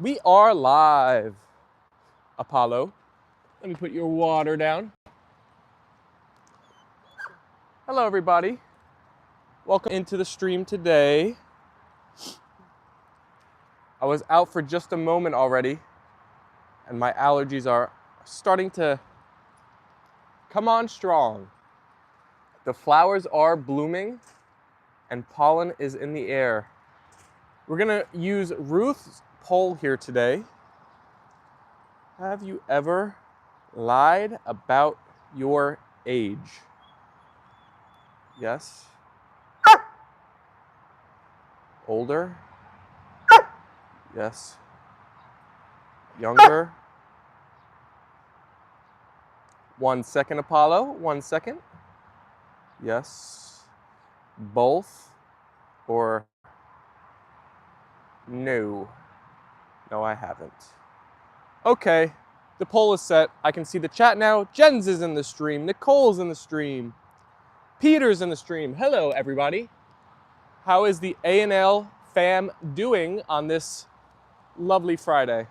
We are live, Apollo. Let me put your water down. Hello, everybody. Welcome into the stream today. I was out for just a moment already, and my allergies are starting to come on strong. The flowers are blooming, and pollen is in the air. We're gonna use Ruth's poll here today. Have you ever lied about your age? Yes. Older? Yes. Younger? 1 second, Apollo. 1 second. Yes. Both? Or no? No, I haven't. Okay, the poll is set. I can see the chat now. Jens is in the stream. Nicole's in the stream. Peter's in the stream. Hello, everybody. How is the A&L fam doing on this lovely Friday?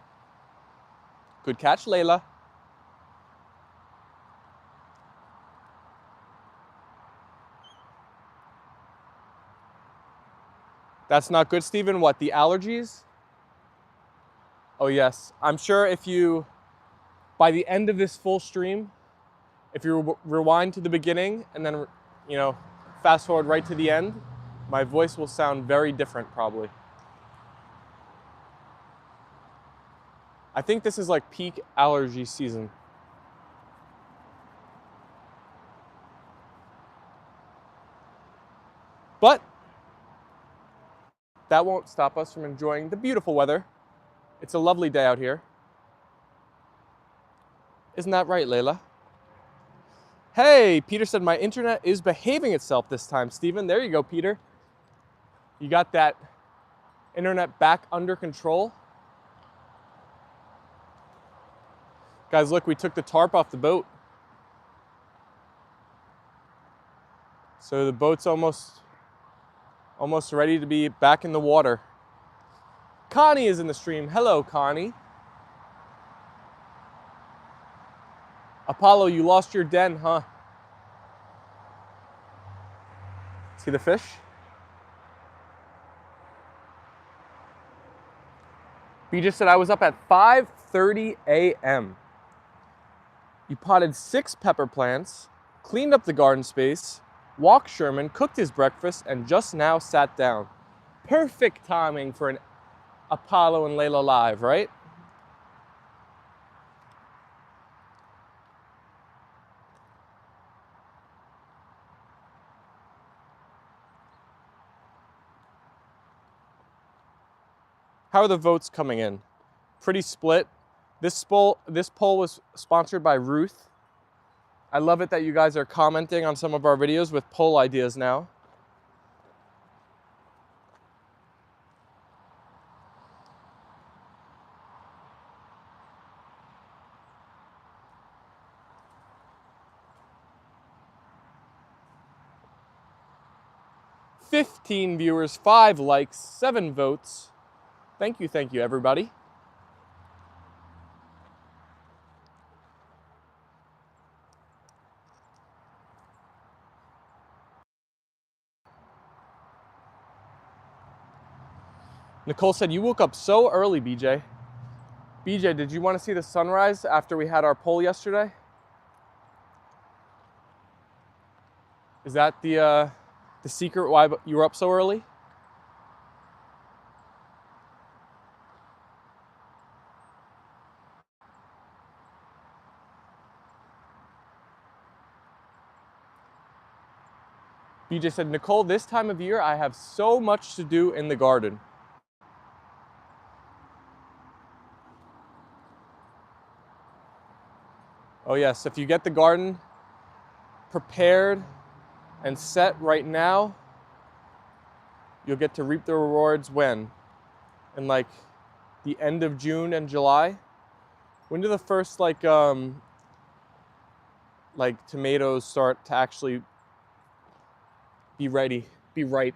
Good catch, Leila. That's not good, Stephen. What, the allergies? Oh, yes. I'm sure if you, by the end of this full stream, if you rewind to the beginning and then, fast forward right to the end, my voice will sound very different, probably. I think this is like peak allergy season. But that won't stop us from enjoying the beautiful weather. It's a lovely day out here. Isn't that right, Leila? Hey, Peter said my internet is behaving itself this time, Stephen. There you go, Peter. You got that internet back under control. Guys, look, we took the tarp off the boat. So the boat's almost ready to be back in the water. Connie is in the stream. Hello, Connie. Apollo, you lost your den, huh? See the fish? B just said I was up at 5:30 a.m. You potted 6 pepper plants, cleaned up the garden space, walked Sherman, cooked his breakfast, and just now sat down. Perfect timing for an Apollo and Leyla live, right? How are the votes coming in? Pretty split. This poll was sponsored by Ruth. I love it that you guys are commenting on some of our videos with poll ideas now. "15 viewers, 5 likes, 7 votes. Thank you, everybody. Nicole said, you woke up so early, BJ. BJ, did you want to see the sunrise after we had our poll yesterday? Is that the secret why you were up so early? BJ said, Nicole, this time of year I have so much to do in the garden. Oh yes, if you get the garden prepared and set right now, you'll get to reap the rewards when? In like the end of June and July? When do the first like tomatoes start to actually be ready, be ripe?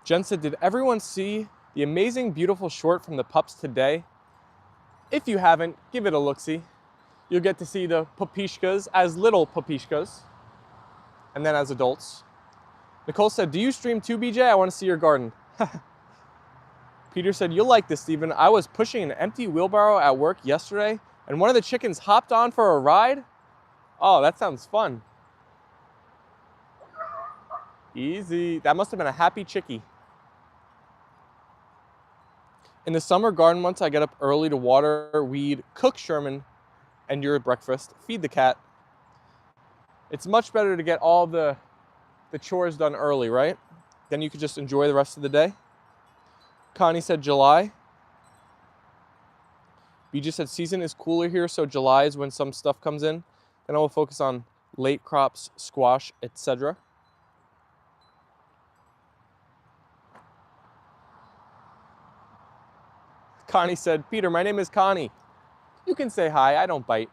Jen said, did everyone see the amazing, beautiful short from the pups today? If you haven't, give it a look-see. You'll get to see the papishkas as little papishkas, and then as adults. Nicole said, do you stream too, BJ? I want to see your garden. Peter said, you'll like this, Stephen. I was pushing an empty wheelbarrow at work yesterday, and one of the chickens hopped on for a ride. Oh, that sounds fun. Easy. That must have been a happy chickie. In the summer garden months, I get up early to water, weed, cook Sherman and your breakfast, feed the cat. It's much better to get all the chores done early, right? Then you could just enjoy the rest of the day. Connie said July. BJ said season is cooler here, so July is when some stuff comes in. Then I will focus on late crops, squash, etc. Connie said, Peter, my name is Connie. You can say hi, I don't bite.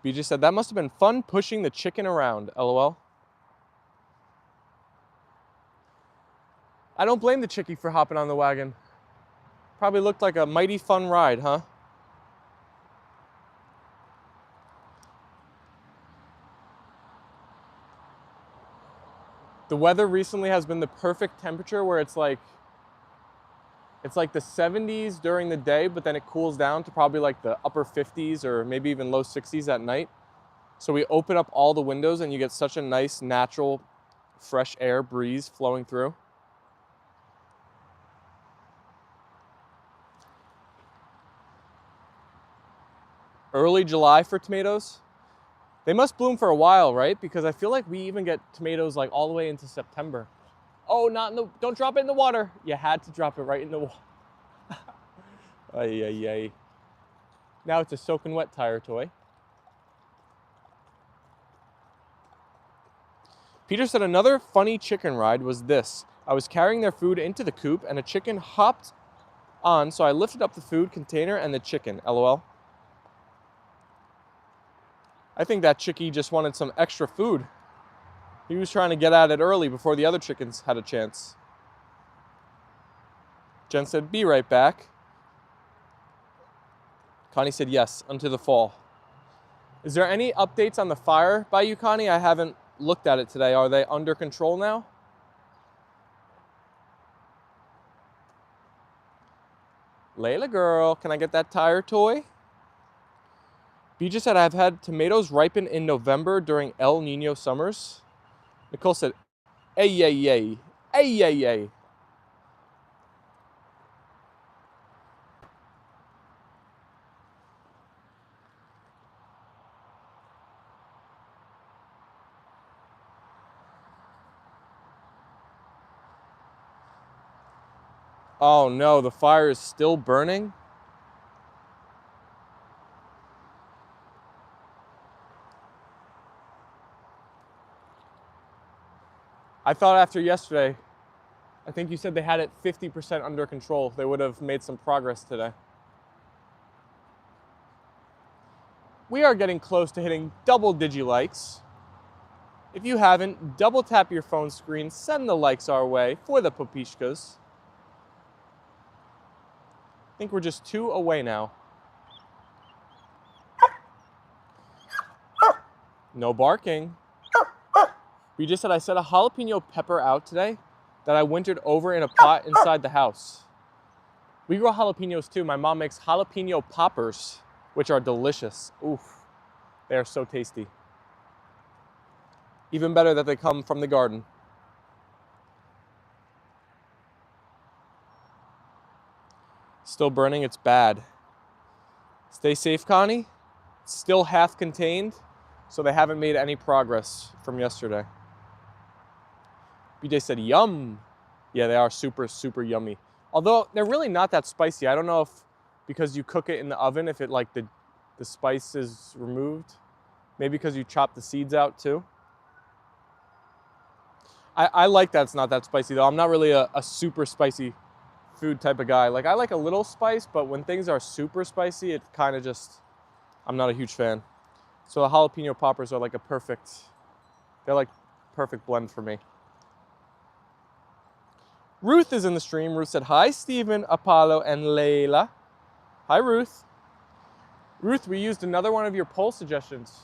BJ said, that must have been fun pushing the chicken around, LOL. I don't blame the chickie for hopping on the wagon. Probably looked like a mighty fun ride, huh? The weather recently has been the perfect temperature where it's like the 70s during the day, but then it cools down to probably like the upper 50s or maybe even low 60s at night. So we open up all the windows and you get such a nice natural fresh air breeze flowing through. Early July for tomatoes. They must bloom for a while, right? Because I feel like we even get tomatoes like all the way into September. Oh, don't drop it in the water. You had to drop it right in the water. Ay, ay, ay. Now it's a soaking wet tire toy. Peter said another funny chicken ride was this. I was carrying their food into the coop and a chicken hopped on, so I lifted up the food container and the chicken, LOL. I think that chickie just wanted some extra food. He was trying to get at it early before the other chickens had a chance. Jen said, be right back. Connie said, yes, until the fall. Is there any updates on the fire by you, Connie? I haven't looked at it today. Are they under control now? Leila girl, can I get that tire toy? BJ said, I've had tomatoes ripen in November during El Nino summers. Nicole said, ay, ay, ay, ay, ay, ay. Oh no, the fire is still burning? I thought after yesterday, I think you said they had it 50% under control. They would have made some progress today. We are getting close to hitting double digi-likes. If you haven't, double tap your phone screen, send the likes our way for the papishkas. I think we're just 2 away now. No barking. We just said I set a jalapeno pepper out today that I wintered over in a pot inside the house. We grow jalapenos too. My mom makes jalapeno poppers, which are delicious. Oof, they are so tasty. Even better that they come from the garden. Still burning, it's bad. Stay safe, Connie. It's still half contained, so they haven't made any progress from yesterday. BJ said, yum. Yeah, they are super, super yummy. Although they're really not that spicy. I don't know if because you cook it in the oven, if it like the spice is removed. Maybe because you chop the seeds out too. I like that it's not that spicy though. I'm not really a super spicy food type of guy. Like I like a little spice, but when things are super spicy, it kind of just, I'm not a huge fan. So the jalapeno poppers are like a perfect They're like perfect blend for me. Ruth is in the stream. Ruth said, hi, Stephen, Apollo, and Leyla. Hi, Ruth. Ruth, we used another one of your poll suggestions.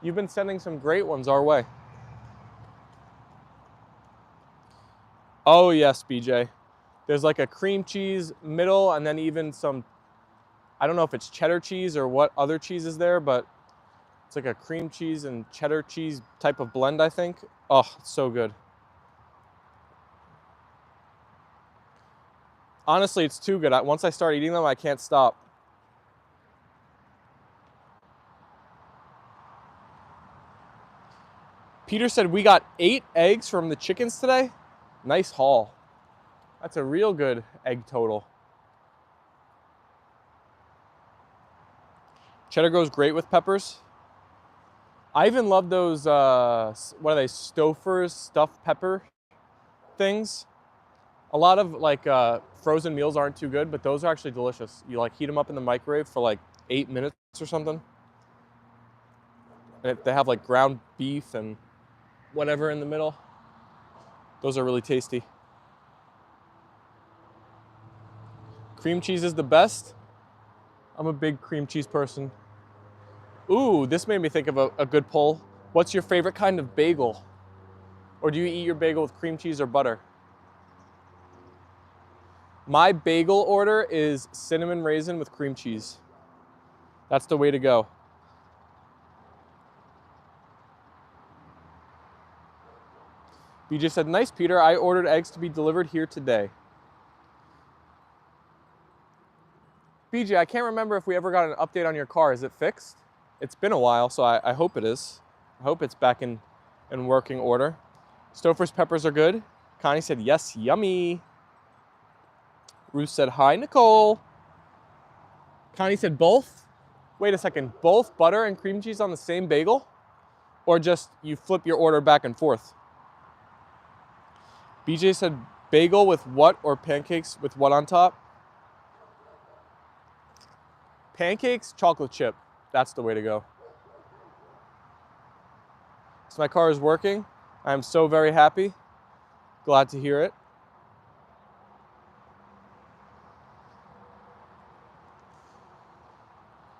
You've been sending some great ones our way. Oh, yes, BJ. There's like a cream cheese middle and then even some, I don't know if it's cheddar cheese or what other cheese is there, but it's like a cream cheese and cheddar cheese type of blend, I think. Oh, it's so good. Honestly, it's too good. Once I start eating them, I can't stop. Peter said, we got 8 eggs from the chickens today. Nice haul. That's a real good egg total. Cheddar goes great with peppers. I even love those, what are they, Stouffer's stuffed pepper things. A lot of like frozen meals aren't too good, but those are actually delicious. You like heat them up in the microwave for like 8 minutes or something. And they have like ground beef and whatever in the middle. Those are really tasty. Cream cheese is the best. I'm a big cream cheese person. Ooh, this made me think of a good poll. What's your favorite kind of bagel? Or do you eat your bagel with cream cheese or butter? My bagel order is cinnamon raisin with cream cheese. That's the way to go. BJ said, nice, Peter. I ordered eggs to be delivered here today. BJ, I can't remember if we ever got an update on your car. Is it fixed? It's been a while, so I hope it is. I hope it's back in working order. Stouffer's peppers are good. Connie said, yes, yummy. Ruth said, hi, Nicole. Connie said, both? Wait a second, both butter and cream cheese on the same bagel? Or just you flip your order back and forth? BJ said, bagel with what or pancakes with what on top? Pancakes, chocolate chip. That's the way to go. So my car is working. I'm so very happy. Glad to hear it.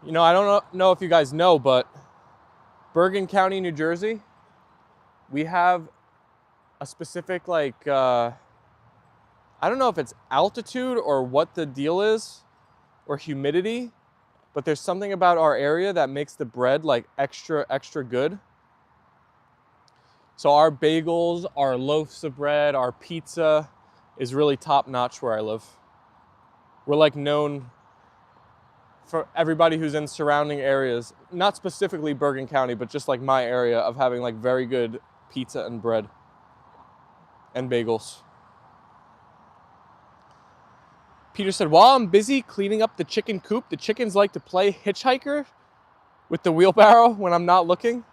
You know, I don't know if you guys know, but Bergen County, New Jersey, we have a specific, like, I don't know if it's altitude or what the deal is, or humidity, but there's something about our area that makes the bread like extra good. So our bagels, our loaves of bread, our pizza is really top notch where I live. We're like known for everybody who's in surrounding areas, not specifically Bergen County, but just like my area of having like very good pizza and bread and bagels. Peter said, while I'm busy cleaning up the chicken coop, the chickens like to play hitchhiker with the wheelbarrow when I'm not looking.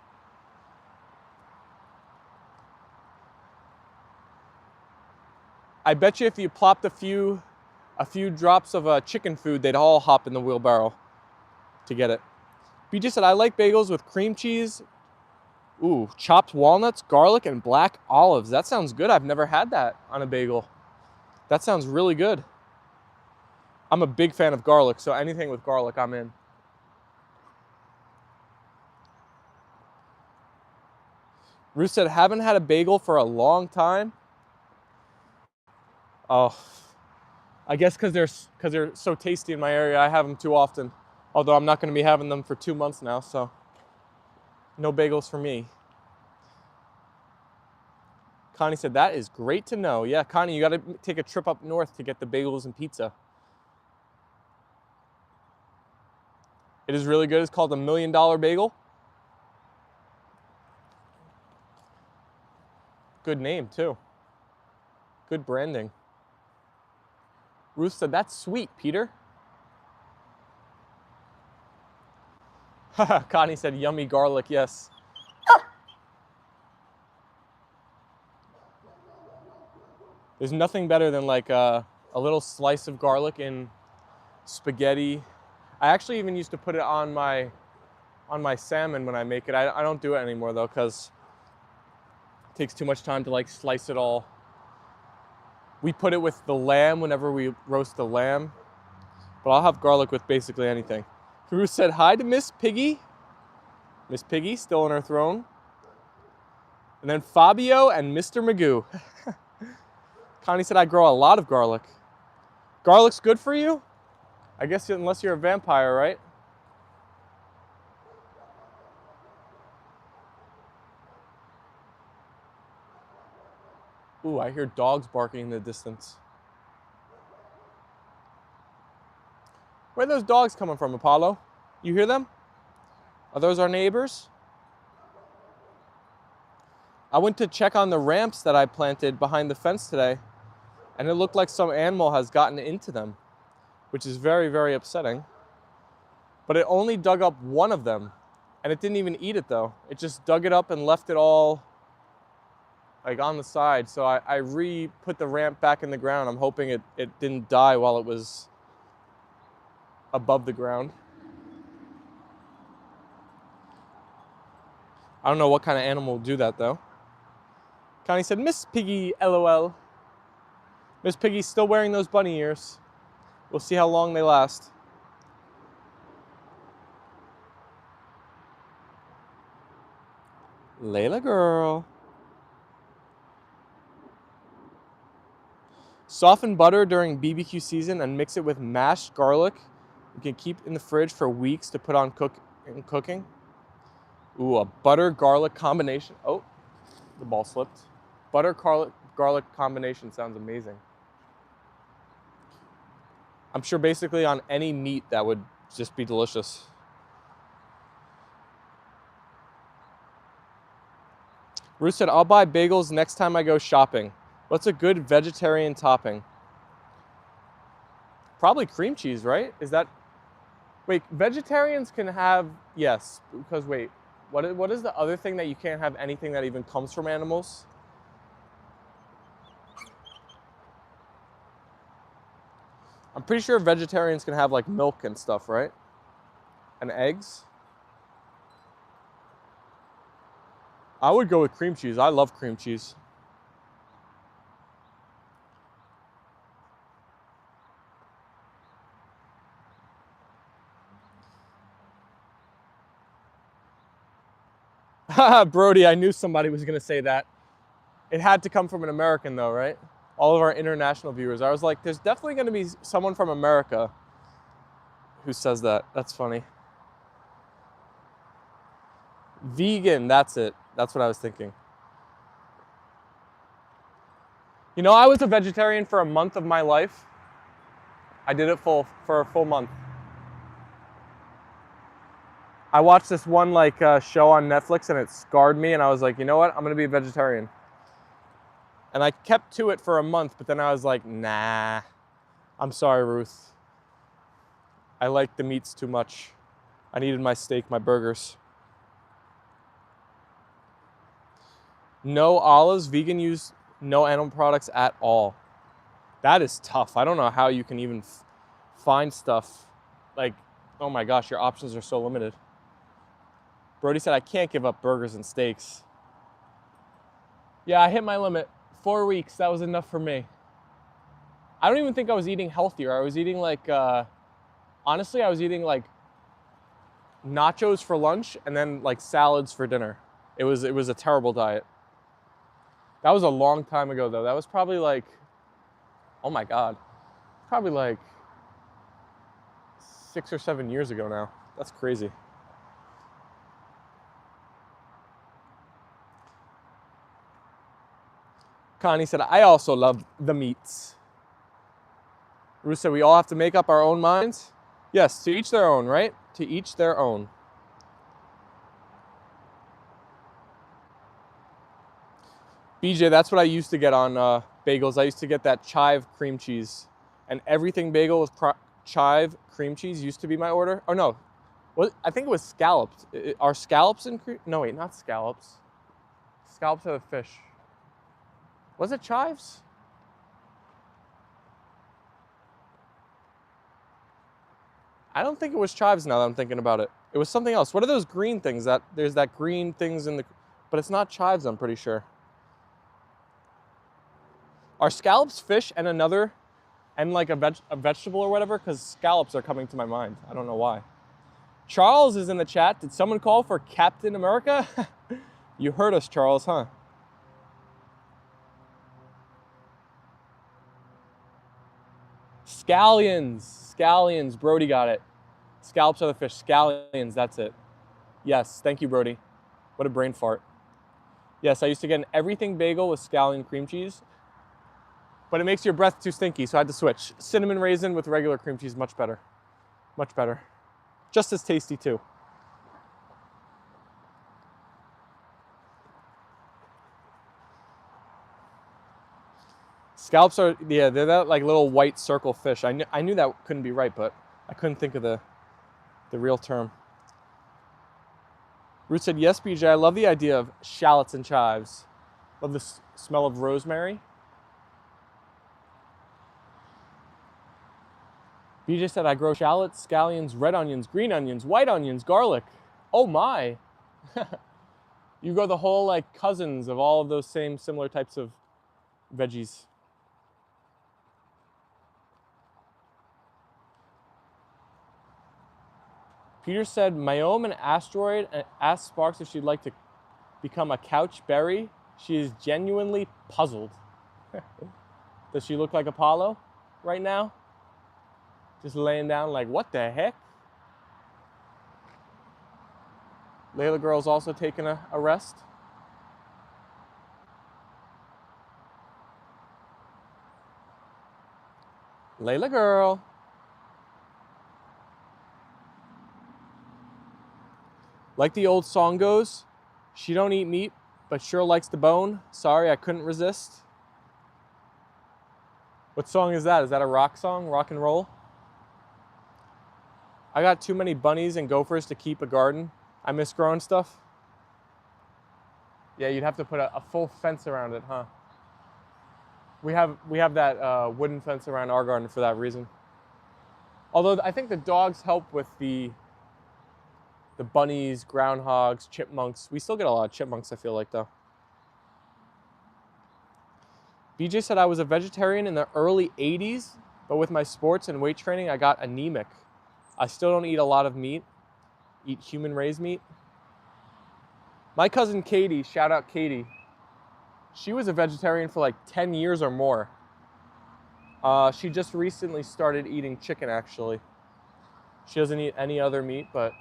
I bet you if you plopped a few drops of chicken food, they'd all hop in the wheelbarrow to get it. BJ said, I like bagels with cream cheese, ooh, chopped walnuts, garlic, and black olives. That sounds good. I've never had that on a bagel. That sounds really good. I'm a big fan of garlic, so anything with garlic, I'm in. Ruth said, haven't had a bagel for a long time. Oh, I guess because they're so tasty in my area, I have them too often. Although I'm not going to be having them for 2 months now, so no bagels for me. Connie said, that is great to know. Yeah, Connie, you got to take a trip up north to get the bagels and pizza. It is really good. It's called the $1 Million Bagel. Good name, too. Good branding. Ruth said, that's sweet, Peter. Connie said, yummy garlic, yes. There's nothing better than like a little slice of garlic in spaghetti. I actually even used to put it on my on my salmon when I make it. I don't do it anymore though, because it takes too much time to like slice it all. We put it with the lamb whenever we roast the lamb, but I'll have garlic with basically anything. Drew said hi to Miss Piggy. Miss Piggy still on her throne. And then Fabio and Mr. Magoo. Connie said I grow a lot of garlic. Garlic's good for you? I guess unless you're a vampire, right? Ooh, I hear dogs barking in the distance. Where are those dogs coming from, Apollo? You hear them? Are those our neighbors? I went to check on the ramps that I planted behind the fence today, and it looked like some animal has gotten into them, which is very, very upsetting. But it only dug up one of them, and it didn't even eat it though. It just dug it up and left it all like on the side. So I re-put the ramp back in the ground. I'm hoping it didn't die while it was above the ground. I don't know what kind of animal will do that though. Connie said, Miss Piggy, LOL. Miss Piggy's still wearing those bunny ears. We'll see how long they last. Leila girl. Soften butter during BBQ season and mix it with mashed garlic. You can keep in the fridge for weeks to put on cooking. Ooh, a butter garlic combination. Oh, the ball slipped. Butter garlic combination sounds amazing. I'm sure basically on any meat that would just be delicious. Ruth said, I'll buy bagels next time I go shopping. What's a good vegetarian topping? Probably cream cheese, right? Is that... Wait, vegetarians can have... Yes, because wait, what is the other thing that you can't have anything that even comes from animals? I'm pretty sure vegetarians can have like milk and stuff, right? And eggs. I would go with cream cheese. I love cream cheese. Haha, Brody, I knew somebody was going to say that. It had to come from an American though, right? All of our international viewers. I was like, there's definitely going to be someone from America who says that. That's funny. Vegan, that's it. That's what I was thinking. You know, I was a vegetarian for a month of my life. I did it for a full month. I watched this one show on Netflix and it scarred me and I was like, you know what? I'm gonna be a vegetarian. And I kept to it for a month, but then I was like, nah, I'm sorry, Ruth. I like the meats too much. I needed my steak, my burgers. No olives, vegan use no animal products at all. That is tough. I don't know how you can even find stuff. Like, oh my gosh, your options are so limited. Brody said, I can't give up burgers and steaks. Yeah, I hit my limit. 4 weeks, that was enough for me. I don't even think I was eating healthier. I was eating honestly, I was eating nachos for lunch and then salads for dinner. It was a terrible diet. That was a long time ago though. That was probably oh my God, probably 6 or 7 years ago now. That's crazy. Connie said, I also love the meats. Ruth said, we all have to make up our own minds. Yes, to each their own, right? To each their own. BJ, that's what I used to get on bagels. I used to get that chive cream cheese. And everything bagel with chive cream cheese used to be my order. Oh no, I think it was scallops. Are scallops in cream? No wait, not scallops. Scallops are the fish. Was it chives? I don't think it was chives now that I'm thinking about it. It was something else. What are those green things? There's that green things in the, but it's not chives, I'm pretty sure. Are scallops fish and another, and like a vegetable or whatever? Because scallops are coming to my mind. I don't know why. Charles is in the chat. Did someone call for Captain America? You heard us, Charles, huh? Scallions. Scallions. Brody got it. Scallops are the fish. Scallions, that's it. Yes, thank you, Brody. What a brain fart. Yes, I used to get an everything bagel with scallion cream cheese, but it makes your breath too stinky, so I had to switch. Cinnamon raisin with regular cream cheese, much better. Much better. Just as tasty, too. Scallops are, yeah, they're that like little white circle fish. I knew that couldn't be right, but I couldn't think of the real term. Ruth said, yes, BJ, I love the idea of shallots and chives. Love the smell of rosemary. BJ said, I grow shallots, scallions, red onions, green onions, white onions, garlic. Oh my. You grow the whole like cousins of all of those same similar types of veggies. Peter said, Mayome an asteroid and asked Sparks if she'd like to become a couch berry. She is genuinely puzzled. Does she look like Apollo right now? Just laying down like, what the heck? Leila girl's also taking a rest. Leila girl. Like the old song goes, she don't eat meat, but sure likes the bone. Sorry, I couldn't resist. What song is that? Is that a rock song? Rock and roll? I got too many bunnies and gophers to keep a garden. I miss growing stuff. Yeah, you'd have to put a full fence around it, huh? We have that wooden fence around our garden for that reason. Although I think the dogs help with the bunnies, groundhogs, chipmunks. We still get a lot of chipmunks, I feel like, though. BJ said I was a vegetarian in the early 80s, but with my sports and weight training, I got anemic. I still don't eat a lot of meat. Eat human-raised meat. My cousin Katie, shout out Katie, she was a vegetarian for like 10 years or more. She just recently started eating chicken, actually. She doesn't eat any other meat, but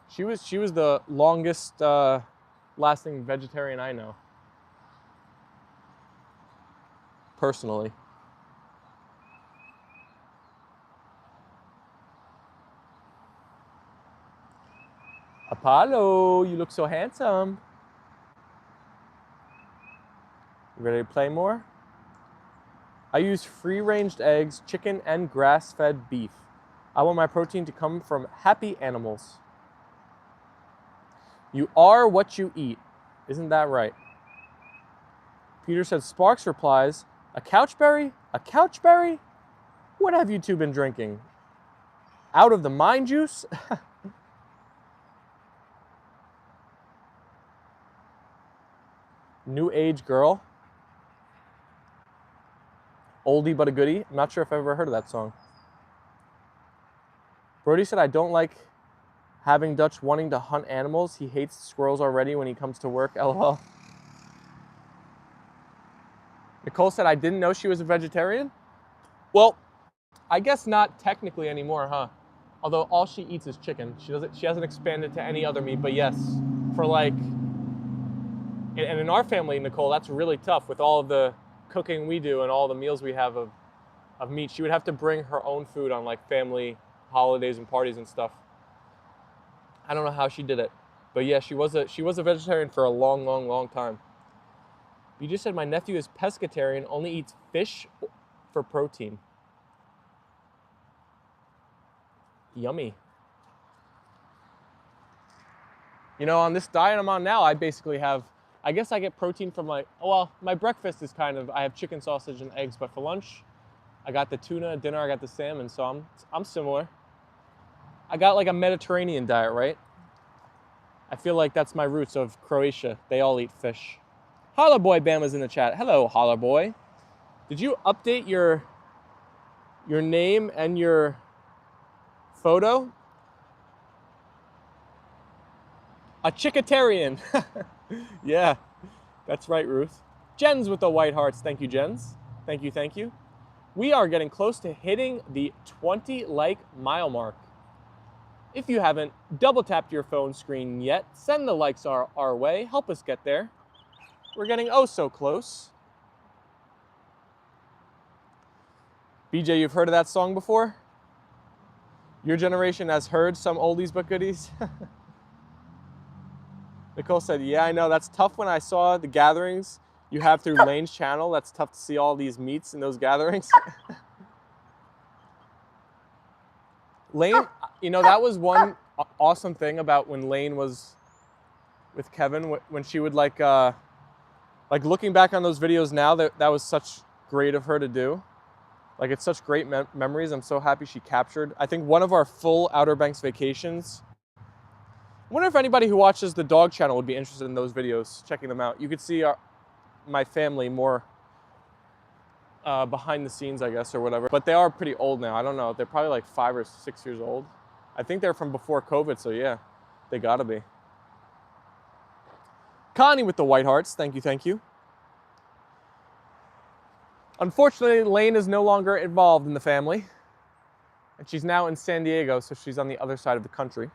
she was the longest lasting vegetarian I know. Personally. Apollo, you look so handsome. You ready to play more? I use free-ranged eggs, chicken, and grass-fed beef. I want my protein to come from happy animals. You are what you eat. Isn't that right? Peter said, Sparks replies, a couchberry? A couchberry? What have you two been drinking? Out of the mind juice? New age girl. Oldie but a goodie. I'm not sure if I've ever heard of that song. Brody said, I don't like having Dutch wanting to hunt animals. He hates squirrels already when he comes to work. LOL. Nicole said, I didn't know she was a vegetarian. Well, I guess not technically anymore, huh? Although all she eats is chicken. She hasn't expanded to any other meat, but yes, for like, and in our family, Nicole, that's really tough with all of the cooking we do and all the meals we have of meat. She would have to bring her own food on like family holidays and parties and stuff. I don't know how she did it, but yeah, she was a vegetarian for a long time. You just said my nephew is pescatarian, only eats fish for protein. Yummy. You know, on this diet I'm on now, I basically have, I guess I get protein from like, well, my breakfast is kind of, I have chicken, sausage, and eggs, but for lunch, I got the tuna, dinner, I got the salmon, so I'm similar. I got like a Mediterranean diet, right? I feel like that's my roots of Croatia. They all eat fish. Holla Boy Bama's in the chat. Hello, Holla Boy. Did you update your name and your photo? A chickatarian. Yeah, that's right, Ruth. Jens with the white hearts. Thank you, Jens. Thank you, thank you. We are getting close to hitting the 20 like mile mark. If you haven't double tapped your phone screen yet, send the likes our way. Help us get there. We're getting oh so close. BJ, you've heard of that song before? Your generation has heard some oldies but goodies? Nicole said, yeah, I know. That's tough when I saw the gatherings you have through Lane's channel. That's tough to see all these meats in those gatherings. Lane, you know, that was one awesome thing about when Lane was with Kevin, when she would like looking back on those videos now, that was such great of her to do. Like, it's such great memories. I'm so happy she captured. I think one of our full Outer Banks vacations. I wonder if anybody who watches the dog channel would be interested in those videos, checking them out. You could see my family more behind the scenes, I guess, or whatever. But they are pretty old now. I don't know. They're probably like 5 or 6 years old. I think they're from before COVID, so yeah, they gotta be. Connie with the white hearts. Thank you, thank you. Unfortunately, Lane is no longer involved in the family. And she's now in San Diego, so she's on the other side of the country.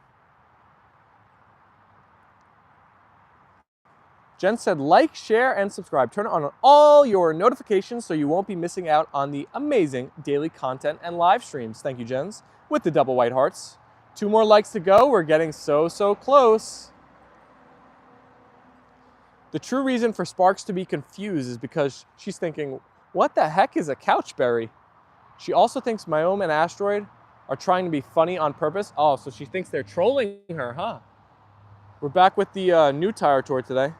Jen said, like, share, and subscribe. Turn on all your notifications so you won't be missing out on the amazing daily content and live streams. Thank you, Jens, with the double white hearts. 2 more likes to go. We're getting so close. The true reason for Sparks to be confused is because she's thinking, what the heck is a couchberry? She also thinks Myome and Asteroid are trying to be funny on purpose. Oh, so she thinks they're trolling her, huh? We're back with the new tire tour today.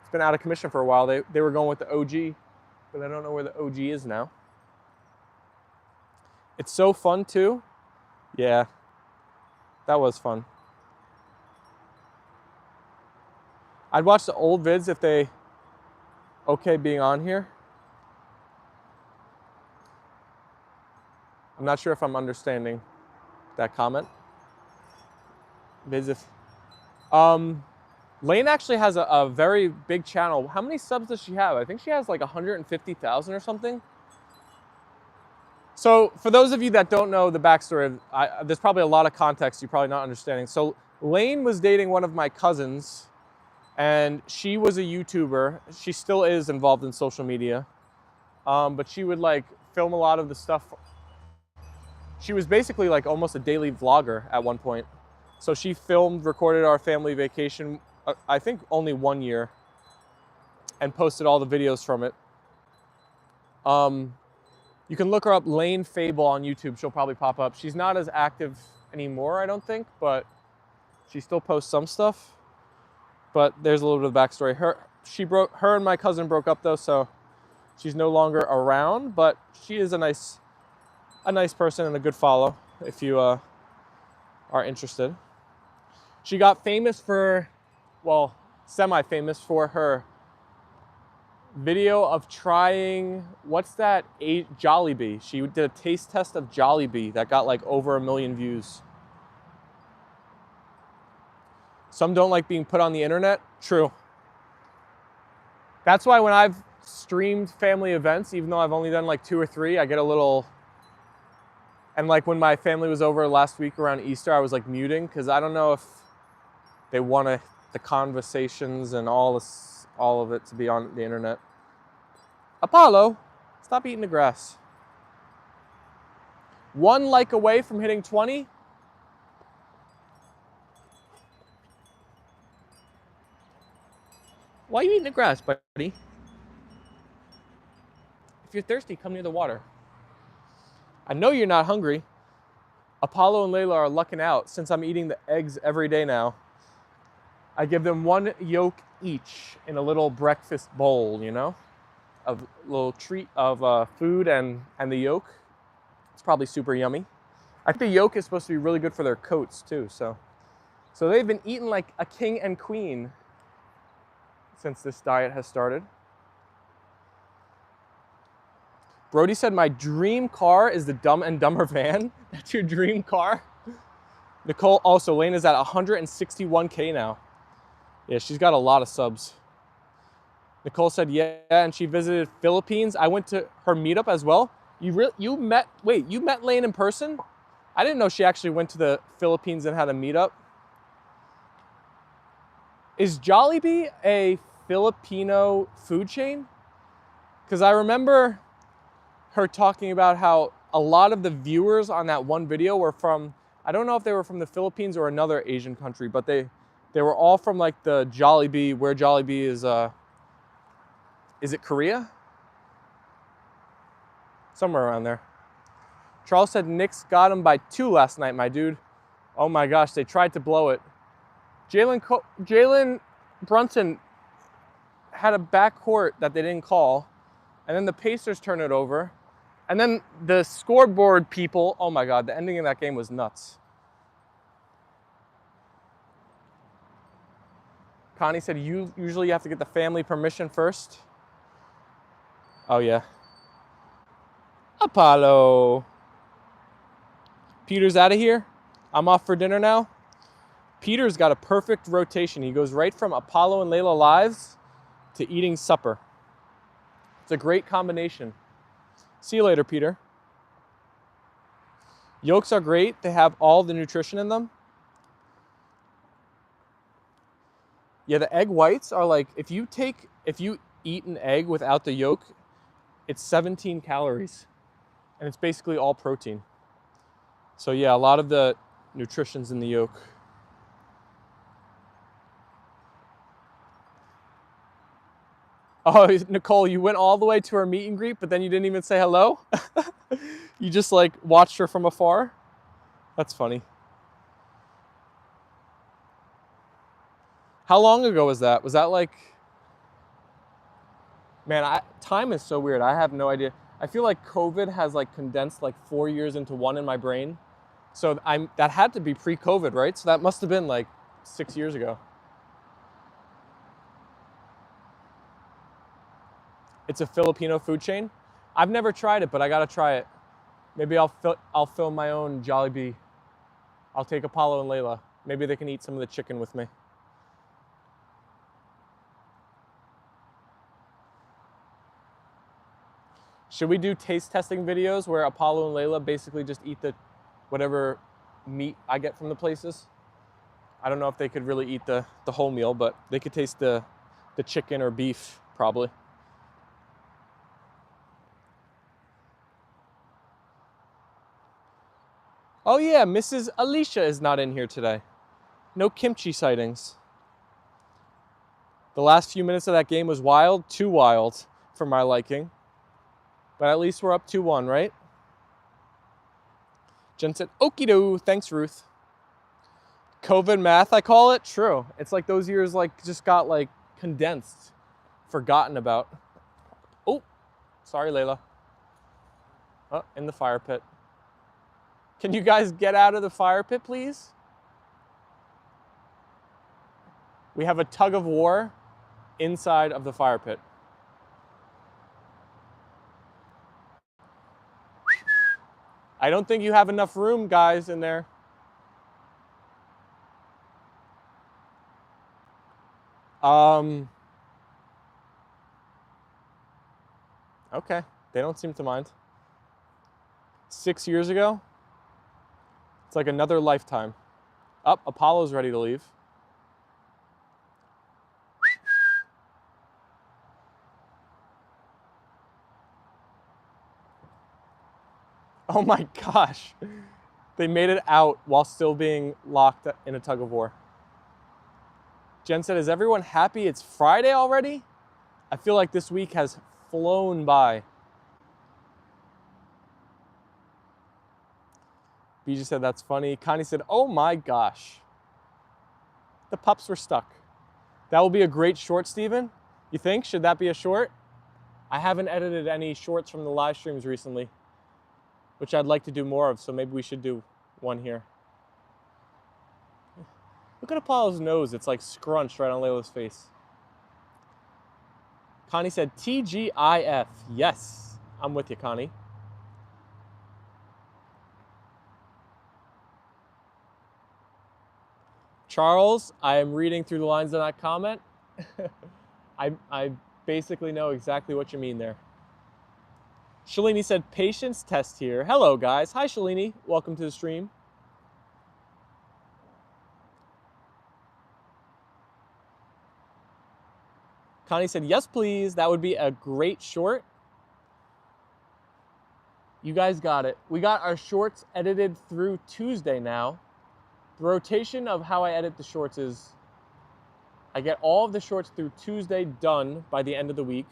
It's been out of commission for a while. They were going with the OG, but I don't know where the OG is now. It's so fun too. Yeah, that was fun. I'd watch the old vids if they okay being on here. I'm not sure if I'm understanding that comment. Vids if Lane actually has a very big channel. How many subs does she have? I think she has like 150,000 or something. So for those of you that don't know the backstory, there's probably a lot of context you're probably not understanding. So Lane was dating one of my cousins, and she was a YouTuber. She still is involved in social media, but she would like film a lot of the stuff. She was basically like almost a daily vlogger at one point. So she filmed, recorded our family vacation, I think only 1 year, and posted all the videos from it. You can look her up, Lane Fable, on YouTube. She'll probably pop up. She's not as active anymore, I don't think, but she still posts some stuff. But there's a little bit of backstory. Her and my cousin broke up though, so she's no longer around. But she is a nice person and a good follow if you are interested. She got famous for, well, semi-famous for her video of trying, what's that, Jollibee. She did a taste test of Jollibee that got like over 1 million views. Some don't like being put on the internet. True. That's why when I've streamed family events, even though I've only done like 2 or 3, I get a little, and like when my family was over last week around Easter, I was like muting because I don't know if they want the conversations and all of it to be on the internet. Apollo, stop eating the grass. 1 like away from hitting 20. Why are you eating the grass, buddy? If you're thirsty, come near the water. I know you're not hungry. Apollo and Leyla are lucking out since I'm eating the eggs every day now. I give them 1 yolk each in a little breakfast bowl, you know, a little treat of food and the yolk. It's probably super yummy. I think the yolk is supposed to be really good for their coats too, so they've been eating like a king and queen since this diet has started. Brody said, my dream car is the Dumb and Dumber van. That's your dream car? Nicole, also, Lena's at 161K now. Yeah, she's got a lot of subs. Nicole said, yeah, and she visited Philippines. I went to her meetup as well. You met Lane in person? I didn't know she actually went to the Philippines and had a meetup. Is Jollibee a Filipino food chain? Because I remember her talking about how a lot of the viewers on that one video were from, I don't know if they were from the Philippines or another Asian country, but they were all from like the Jollibee, where Jollibee is it Korea? Somewhere around there. Charles said Knicks got him by 2 last night, my dude. Oh my gosh, they tried to blow it. Jalen Brunson had a backcourt that they didn't call, and then the Pacers turned it over, and then the scoreboard people, oh my God, the ending of that game was nuts. Connie said, usually you have to get the family permission first. Oh yeah. Apollo. Peter's out of here. I'm off for dinner now. Peter's got a perfect rotation. He goes right from Apollo and Leyla lives to eating supper. It's a great combination. See you later, Peter. Yolks are great. They have all the nutrition in them. Yeah, the egg whites are like, if you eat an egg without the yolk, it's 17 calories. And it's basically all protein. So yeah, a lot of the nutrition's in the yolk. Oh, Nicole, you went all the way to her meet and greet, but then you didn't even say hello? You just like watched her from afar? That's funny. How long ago was that? Was that like... Man, time is so weird. I have no idea. I feel like COVID has like condensed like 4 years into one in my brain. So that had to be pre-COVID, right? So that must have been like 6 years ago. It's a Filipino food chain. I've never tried it, but I gotta try it. Maybe I'll film my own Jollibee. I'll take Apollo and Leyla. Maybe they can eat some of the chicken with me. Should we do taste testing videos where Apollo and Leyla basically just eat whatever meat I get from the places? I don't know if they could really eat the whole meal, but they could taste the chicken or beef, probably. Oh yeah, Mrs. Alicia is not in here today. No kimchi sightings. The last few minutes of that game was wild, too wild for my liking. But at least we're up 2-1, right? Jen said, okie doke, thanks Ruth. COVID math, I call it. True. It's like those years like just got like condensed, forgotten about. Oh, sorry, Leila. Oh, in the fire pit. Can you guys get out of the fire pit, please? We have a tug-of-war inside of the fire pit. I don't think you have enough room, guys, in there. Okay, they don't seem to mind. 6 years ago? It's like another lifetime. Up, Apollo's ready to leave. Oh my gosh. They made it out while still being locked in a tug-of-war. Jen said, is everyone happy it's Friday already? I feel like this week has flown by. Bija said, that's funny. Connie said, oh my gosh. The pups were stuck. That will be a great short, Steven. You think? Should that be a short? I haven't edited any shorts from the live streams recently, which I'd like to do more of, so maybe we should do one here. Look at Apollo's nose. It's like scrunched right on Leila's face. Connie said TGIF. Yes, I'm with you, Connie. Charles, I am reading through the lines of that comment. I basically know exactly what you mean there. Shalini said patience test here. Hello, guys. Hi, Shalini. Welcome to the stream. Connie said, yes, please. That would be a great short. You guys got it. We got our shorts edited through Tuesday now. The rotation of how I edit the shorts is I get all of the shorts through Tuesday done by the end of the week.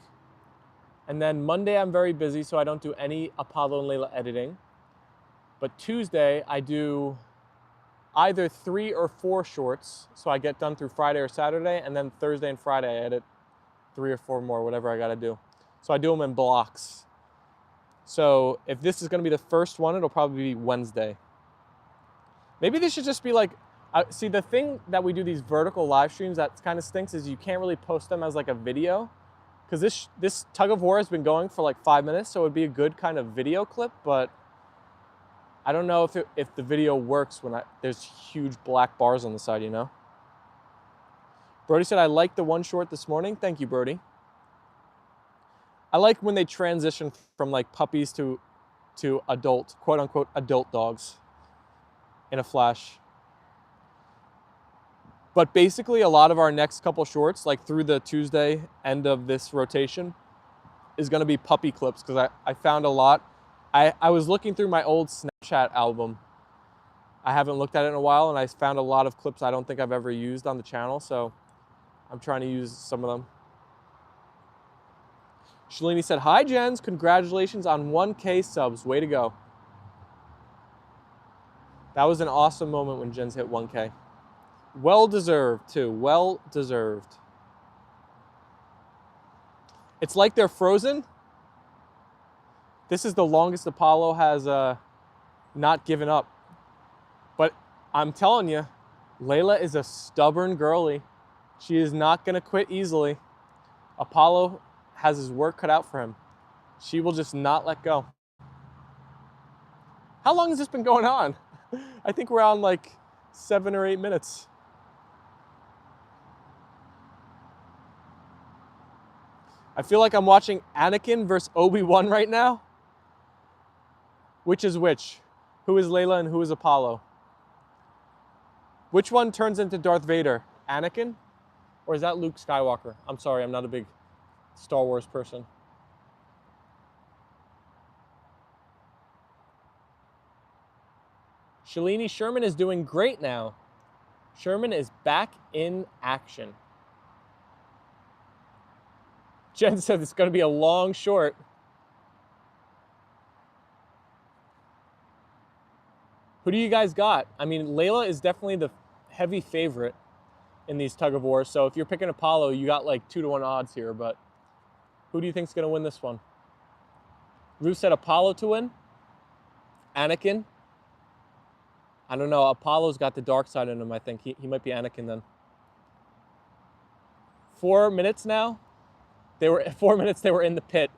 And then Monday I'm very busy, so I don't do any Apollo and Leyla editing. But Tuesday I do either 3 or 4 shorts, so I get done through Friday or Saturday, and then Thursday and Friday I edit 3 or 4 more, whatever I gotta do. So I do them in blocks. So if this is gonna be the first one, it'll probably be Wednesday. Maybe this should just be like, see, the thing that we do these vertical live streams that kind of stinks is you can't really post them as like a video, because this tug of war has been going for like 5 minutes, so it would be a good kind of video clip, but I don't know if the video works when there's huge black bars on the side, you know? Brody said, I liked the one short this morning. Thank you, Brody. I like when they transition from like puppies to adult, quote unquote, adult dogs in a flash. But basically a lot of our next couple shorts, like through the Tuesday end of this rotation, is gonna be puppy clips, because I found a lot. I was looking through my old Snapchat album. I haven't looked at it in a while, and I found a lot of clips I don't think I've ever used on the channel, so I'm trying to use some of them. Shalini said, hi, Jens. Congratulations on 1K subs. Way to go. That was an awesome moment when Jens hit 1K. Well deserved, too. Well deserved. It's like they're frozen. This is the longest Apollo has not given up. But I'm telling you, Leila is a stubborn girly. She is not going to quit easily. Apollo has his work cut out for him. She will just not let go. How long has this been going on? I think we're on like 7 or 8 minutes. I feel like I'm watching Anakin versus Obi-Wan right now. Which is which? Who is Leila and who is Apollo? Which one turns into Darth Vader? Anakin? Or is that Luke Skywalker? I'm sorry, I'm not a big Star Wars person. Shalini, Sherman is doing great now. Sherman is back in action. Jen said it's going to be a long short. Who do you guys got? I mean, Leila is definitely the heavy favorite in these tug of wars. So if you're picking Apollo, you got like 2-to-1 odds here. But who do you think's going to win this one? Ruth said Apollo to win. Anakin. I don't know. Apollo's got the dark side in him, I think. He might be Anakin then. 4 minutes now. 4 minutes they were in the pit.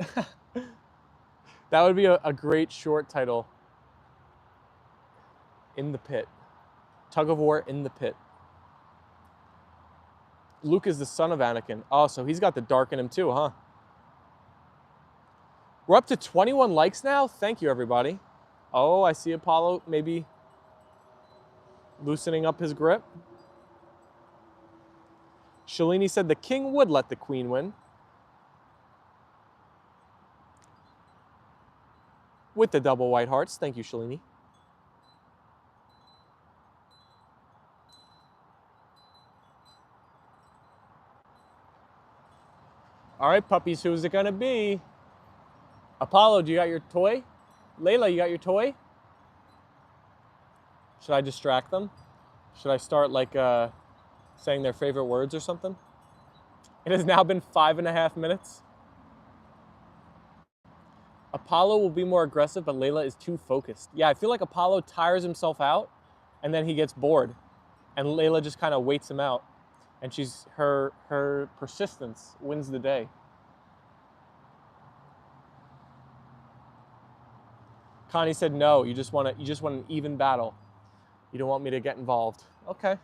That would be a great short title. In the pit. Tug of war in the pit. Luke is the son of Anakin. Oh, so he's got the dark in him too, huh? We're up to 21 likes now. Thank you, everybody. Oh, I see Apollo maybe loosening up his grip. Shalini said the king would let the queen win. With the double white hearts. Thank you, Shalini. All right, puppies, who's it gonna be? Apollo, do you got your toy? Leila, you got your toy? Should I distract them? Should I start like saying their favorite words or something? It has now been 5.5 minutes. Apollo will be more aggressive, but Leila is too focused. Yeah, I feel like Apollo tires himself out and then he gets bored. And Leila just kind of waits him out. And her persistence wins the day. Connie said, no, you just want an even battle. You don't want me to get involved. Okay.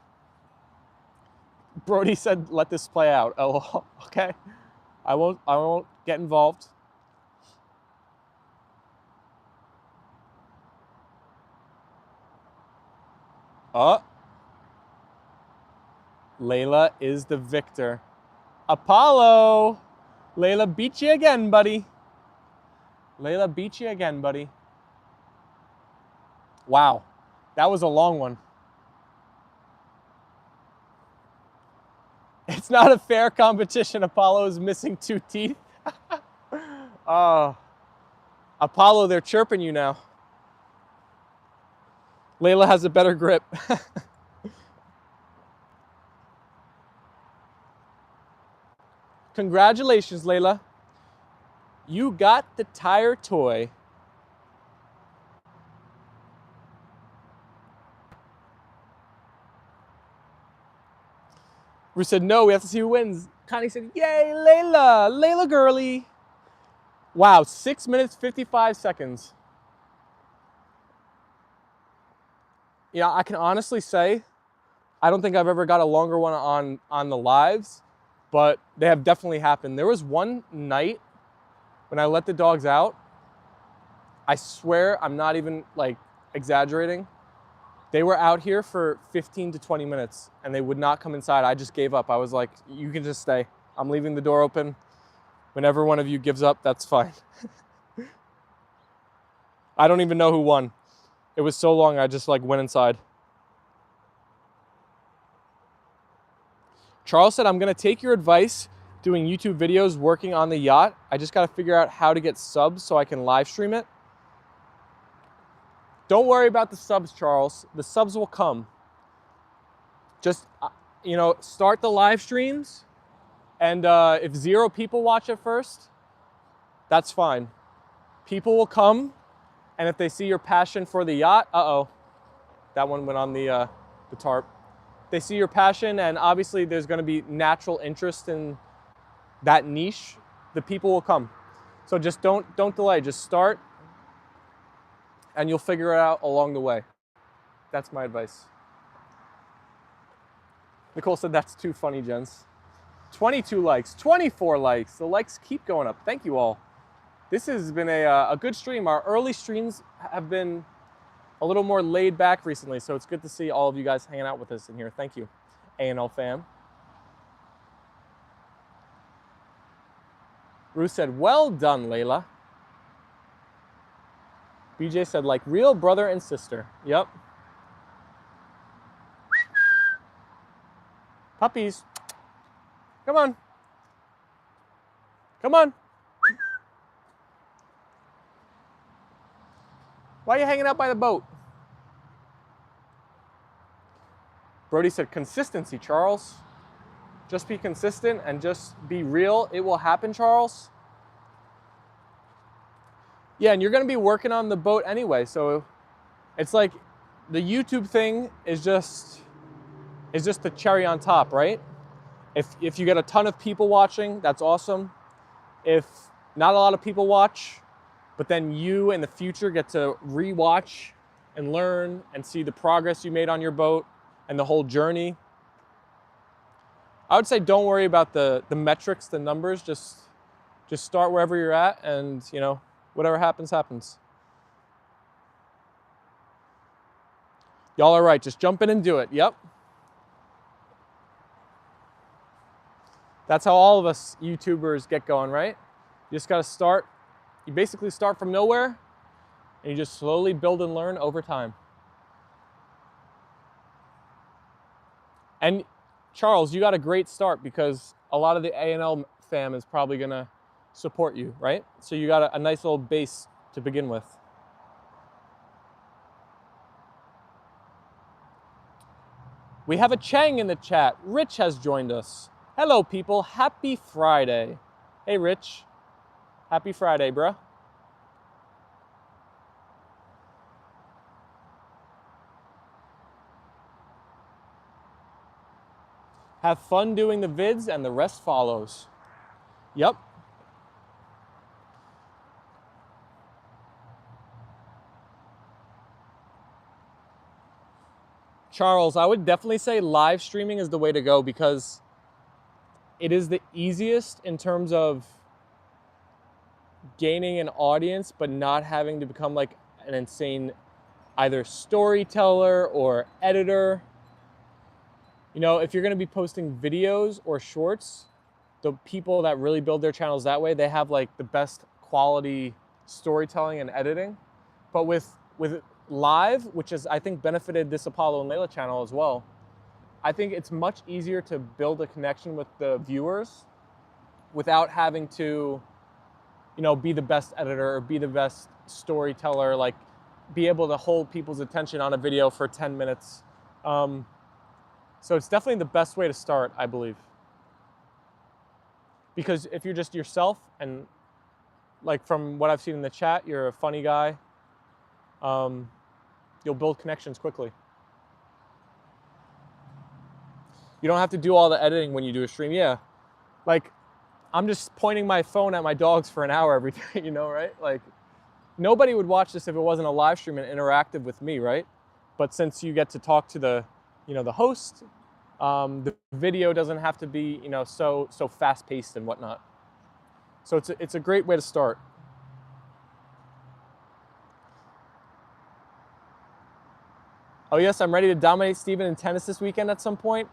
Brody said, let this play out. Oh, okay. I won't get involved. Leila is the victor. Apollo! Leila beat you again, buddy. Leila beat you again, buddy. Wow, that was a long one. It's not a fair competition. Apollo is missing 2 teeth. Apollo, they're chirping you now. Leila has a better grip. Congratulations, Leila. You got the tire toy. Ruth said, no, we have to see who wins. Connie said, yay, Leila. Leila girly. Wow, 6 minutes, 55 seconds. Yeah, I can honestly say, I don't think I've ever got a longer one on the lives, but they have definitely happened. There was one night when I let the dogs out. I swear, I'm not even like exaggerating. They were out here for 15 to 20 minutes and they would not come inside. I just gave up. I was like, you can just stay. I'm leaving the door open. Whenever one of you gives up, that's fine. I don't even know who won. It was so long, I just like went inside. Charles said, I'm gonna take your advice doing YouTube videos working on the yacht. I just gotta figure out how to get subs so I can live stream it. Don't worry about the subs, Charles. The subs will come. Just, start the live streams. And if 0 people watch at first, that's fine. People will come. And if they see your passion for the yacht, that one went on the tarp. They see your passion, and obviously there's gonna be natural interest in that niche, the people will come. So just don't delay, just start, and you'll figure it out along the way. That's my advice. Nicole said, that's too funny, gents. 22 likes, 24 likes. The likes keep going up. Thank you all. This has been a good stream. Our early streams have been a little more laid back recently, so it's good to see all of you guys hanging out with us in here. Thank you, A&L fam. Ruth said, well done, Leila. BJ said, like real brother and sister. Yep. Puppies. Come on. Come on. Why are you hanging out by the boat? Brody said, consistency, Charles. Just be consistent and just be real. It will happen, Charles. Yeah, and you're going to be working on the boat anyway. So it's like the YouTube thing is just the cherry on top, right? If you get a ton of people watching, that's awesome. If not a lot of people watch, but then you in the future get to re-watch and learn and see the progress you made on your boat and the whole journey. I would say don't worry about the metrics, the numbers, just start wherever you're at, and whatever happens, happens. Y'all are right, just jump in and do it, yep. That's how all of us YouTubers get going, right? You just gotta start. You basically start from nowhere, and you just slowly build and learn over time. And Charles, you got a great start because a lot of the A&L fam is probably gonna support you, right? So you got a nice little base to begin with. We have a Chang in the chat. Rich has joined us. Hello, people. Happy Friday. Hey, Rich. Happy Friday, bruh. Have fun doing the vids and the rest follows. Yep. Charles, I would definitely say live streaming is the way to go because it is the easiest in terms of gaining an audience, but not having to become like an insane either storyteller or editor. You know, if you're going to be posting videos or shorts, the people that really build their channels that way, they have like the best quality storytelling and editing. But with live, which is I think benefited this Apollo and Leyla channel as well, I think it's much easier to build a connection with the viewers without having to, you know, be the best editor or be the best storyteller, like be able to hold people's attention on a video for 10 minutes. So it's definitely the best way to start, I believe. Because if you're just yourself and like from what I've seen in the chat, you're a funny guy, you'll build connections quickly. You don't have to do all the editing when you do a stream. Yeah, like I'm just pointing my phone at my dogs for an hour every day, you know, right? Like nobody would watch this if it wasn't a live stream and interactive with me, right? But since you get to talk to the, you know, the host, the video doesn't have to be, you know, so fast paced and whatnot. So it's a great way to start. Oh yes, I'm ready to dominate Steven in tennis this weekend at some point.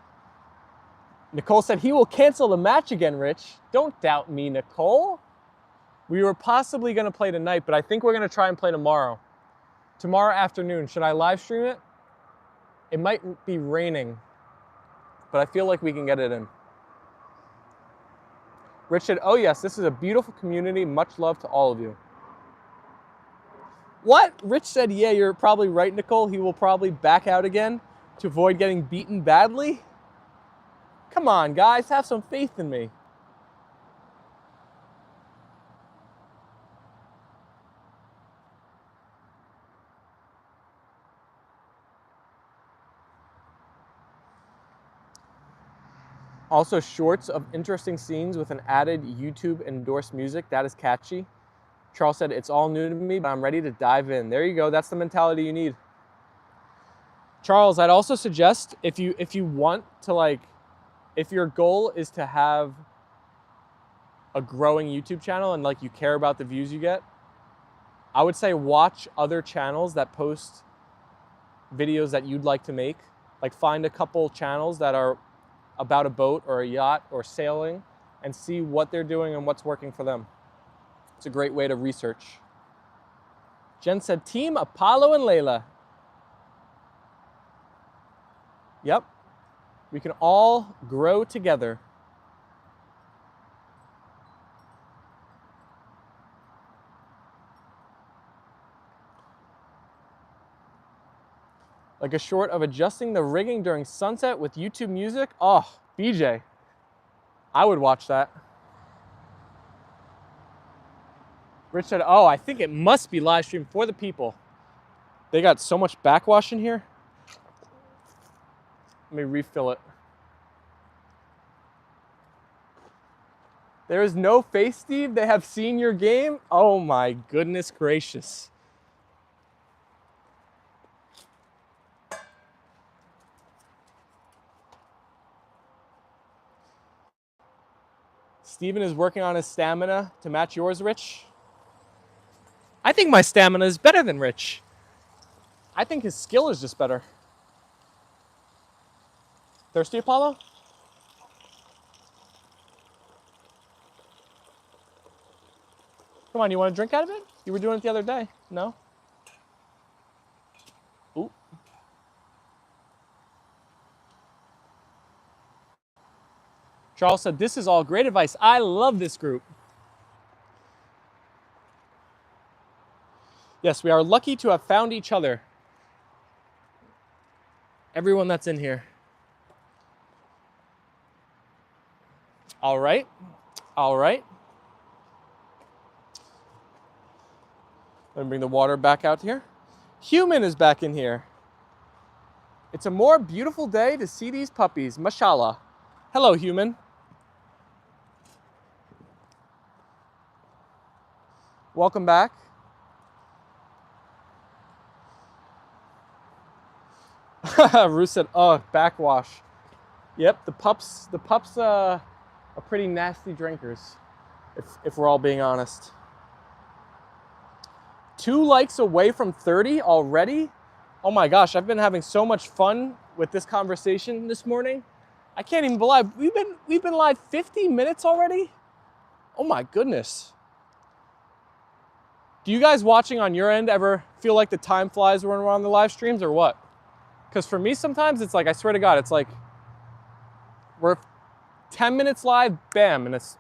Nicole said he will cancel the match again, Rich. Don't doubt me, Nicole. We were possibly going to play tonight, but I think we're going to try and play tomorrow. Tomorrow afternoon. Should I live stream it? It might be raining, but I feel like we can get it in. Rich said, oh yes, this is a beautiful community. Much love to all of you. What? Rich said, yeah, you're probably right, Nicole. He will probably back out again to avoid getting beaten badly. Come on, guys, have some faith in me. Also, shorts of interesting scenes with an added YouTube endorsed music. That is catchy. Charles said, it's all new to me, but I'm ready to dive in. There you go. That's the mentality you need. Charles, I'd also suggest if you want to, like, if your goal is to have a growing YouTube channel and like you care about the views you get, I would say watch other channels that post videos that you'd like to make. Like find a couple channels that are about a boat or a yacht or sailing and see what they're doing and what's working for them. It's a great way to research. Jen said, Team Apollo and Leyla. Yep. We can all grow together. Like a short of adjusting the rigging during sunset with YouTube music. Oh, BJ. I would watch that. Rich said, oh, I think it must be live streamed for the people. They got so much backwash in here. Let me refill it. There is no face, Steve. They have seen your game. Oh my goodness gracious. Steven is working on his stamina to match yours, Rich. I think my stamina is better than Rich. I think his skill is just better. Thirsty, Apollo? Come on, you want to drink out of it? You were doing it the other day. No? Ooh. Charles said, this is all great advice. I love this group. Yes, we are lucky to have found each other. Everyone that's in here. All right. All right. Let me bring the water back out here. Human is back in here. It's a more beautiful day to see these puppies. Mashallah. Hello, human. Welcome back. Ruth said, oh, backwash. Yep, the pups are pretty nasty drinkers, if we're all being honest. 2 likes away from 30 already? Oh my gosh, I've been having so much fun with this conversation this morning. I can't even believe we've been live 50 minutes already? Oh my goodness. Do you guys watching on your end ever feel like the time flies when we're on the live streams or what? Because for me sometimes it's like, I swear to God, it's like we're 10 minutes live, bam, and it's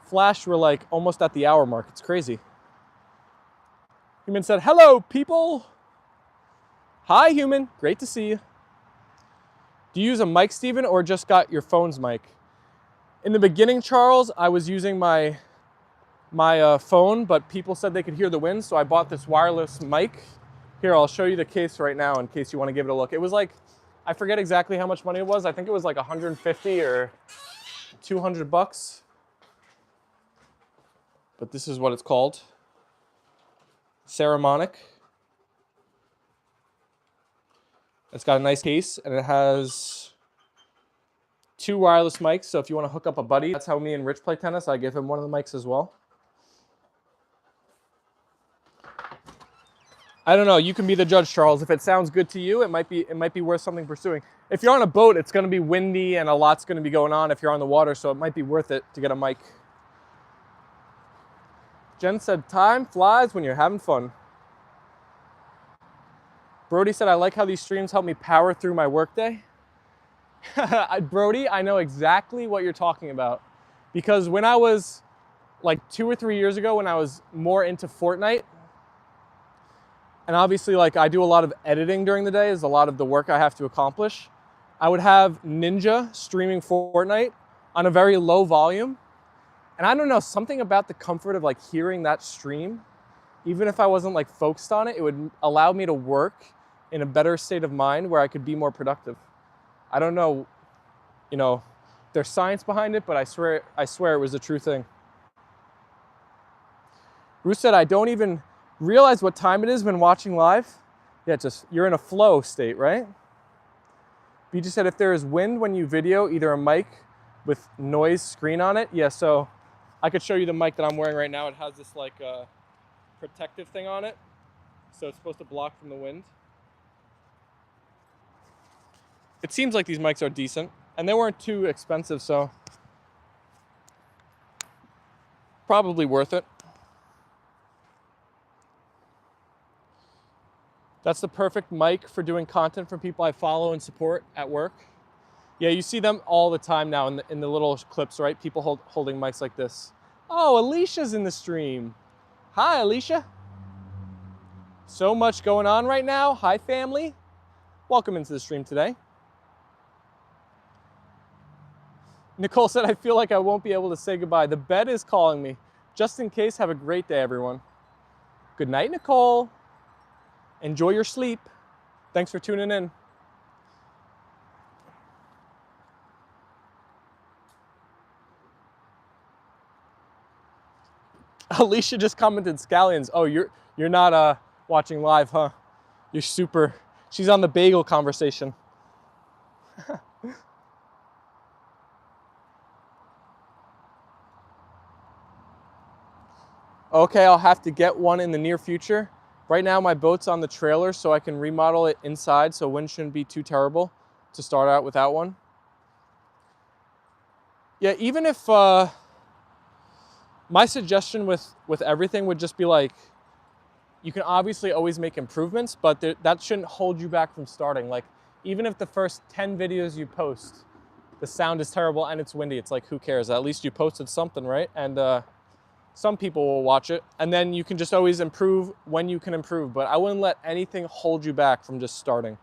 flash, we're like almost at the hour mark. It's crazy. Human said, hello, people. Hi, human. Great to see you. Do you use a mic, Steven, or just got your phone's mic? In the beginning, Charles, I was using my phone, but people said they could hear the wind, so I bought this wireless mic. Here, I'll show you the case right now in case you want to give it a look. It was like, I forget exactly how much money it was. I think it was like 150 or 200 bucks. But this is what it's called. Ceramonic. It's got a nice case and it has 2 wireless mics. So if you want to hook up a buddy, that's how me and Rich play tennis. I give him one of the mics as well. I don't know. You can be the judge, Charles. If it sounds good to you, it might be worth something pursuing. If you're on a boat, it's going to be windy and a lot's going to be going on if you're on the water, so it might be worth it to get a mic. Jen said, time flies when you're having fun. Brody said, I like how these streams help me power through my workday. Brody, I know exactly what you're talking about. Because when I was like 2 or 3 years ago, when I was more into Fortnite, and obviously like I do a lot of editing during the day, is a lot of the work I have to accomplish. I would have Ninja streaming Fortnite on a very low volume. And I don't know, something about the comfort of like hearing that stream, even if I wasn't like focused on it, it would allow me to work in a better state of mind where I could be more productive. I don't know, you know, there's science behind it, but I swear it was a true thing. Ruth said, I don't even realize what time it is when watching live. Yeah, just, you're in a flow state, right? BJ said, if there is wind when you video, either a mic with noise screen on it. Yeah, so I could show you the mic that I'm wearing right now. It has this like protective thing on it. So it's supposed to block from the wind. It seems like these mics are decent and they weren't too expensive, so probably worth it. That's the perfect mic for doing content for people I follow and support at work. Yeah, you see them all the time now in the little clips, right? People holding mics like this. Oh, Alicia's in the stream. Hi, Alicia. So much going on right now. Hi, family. Welcome into the stream today. Nicole said, I feel like I won't be able to say goodbye. The bed is calling me. Just in case, have a great day, everyone. Good night, Nicole. Enjoy your sleep. Thanks for tuning in. Alicia just commented scallions. Oh, you're not watching live, huh? You're super. She's on the bagel conversation. Okay, I'll have to get one in the near future. Right now my boat's on the trailer, so I can remodel it inside, so wind shouldn't be too terrible to start out without one. Yeah, even if my suggestion with everything would just be like, you can obviously always make improvements, but that shouldn't hold you back from starting. Like, even if the first 10 videos you post, the sound is terrible and it's windy, it's like, who cares? At least you posted something, right? And some people will watch it, and then you can just always improve when you can improve. But I wouldn't let anything hold you back from just starting.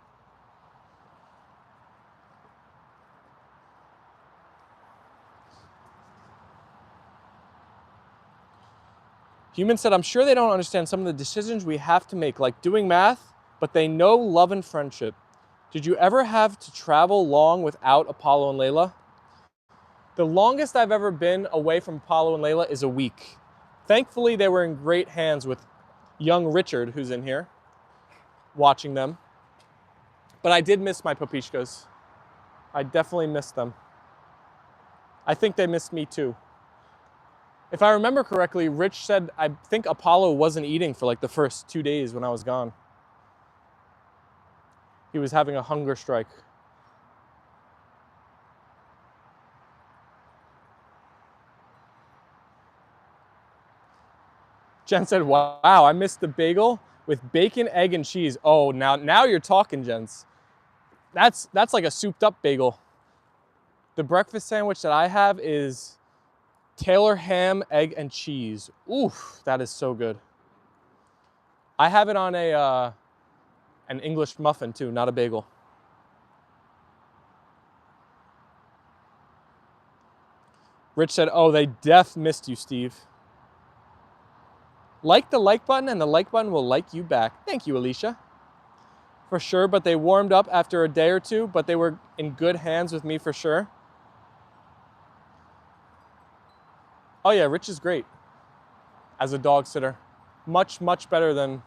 Human said, I'm sure they don't understand some of the decisions we have to make, like doing math, but they know love and friendship. Did you ever have to travel long without Apollo and Leyla? The longest I've ever been away from Apollo and Leyla is a week. Thankfully, they were in great hands with young Richard, who's in here, watching them. But I did miss my Popishkas. I definitely missed them. I think they missed me too. If I remember correctly, Rich said, I think Apollo wasn't eating for like the first 2 days when I was gone. He was having a hunger strike. Jen said, wow, I missed the bagel with bacon, egg, and cheese. Oh, now you're talking, Jens. That's like a souped up bagel. The breakfast sandwich that I have is Taylor ham, egg, and cheese. Oof, that is so good. I have it on an English muffin too, not a bagel. Rich said, oh, they missed you, Steve. Like the like button and the like button will like you back. Thank you, Alicia. For sure, but they warmed up after a day or two, but they were in good hands with me for sure. Oh yeah, Rich is great as a dog sitter. Much, much better than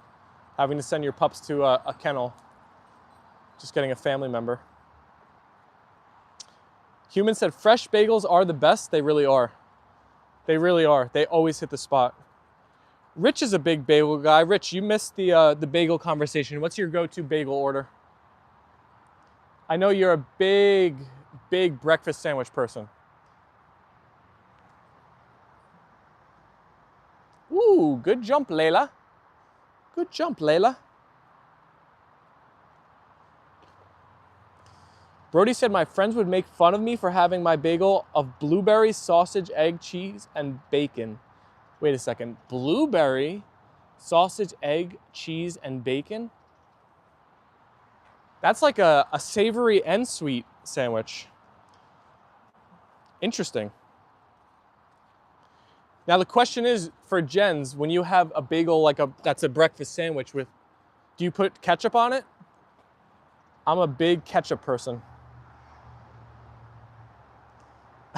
having to send your pups to a kennel. Just getting a family member. Human said, fresh bagels are the best. They really are. They really are. They always hit the spot. Rich is a big bagel guy. Rich, you missed the bagel conversation. What's your go-to bagel order? I know you're a big, big breakfast sandwich person. Ooh, good jump, Leila. Good jump, Leila. Brody said my friends would make fun of me for having my bagel of blueberry, sausage, egg, cheese, and bacon. Wait a second. Blueberry, sausage, egg, cheese, and bacon? That's like a savory and sweet sandwich. Interesting. Now the question is, for Jens, when you have a bagel that's a breakfast sandwich with, do you put ketchup on it? I'm a big ketchup person.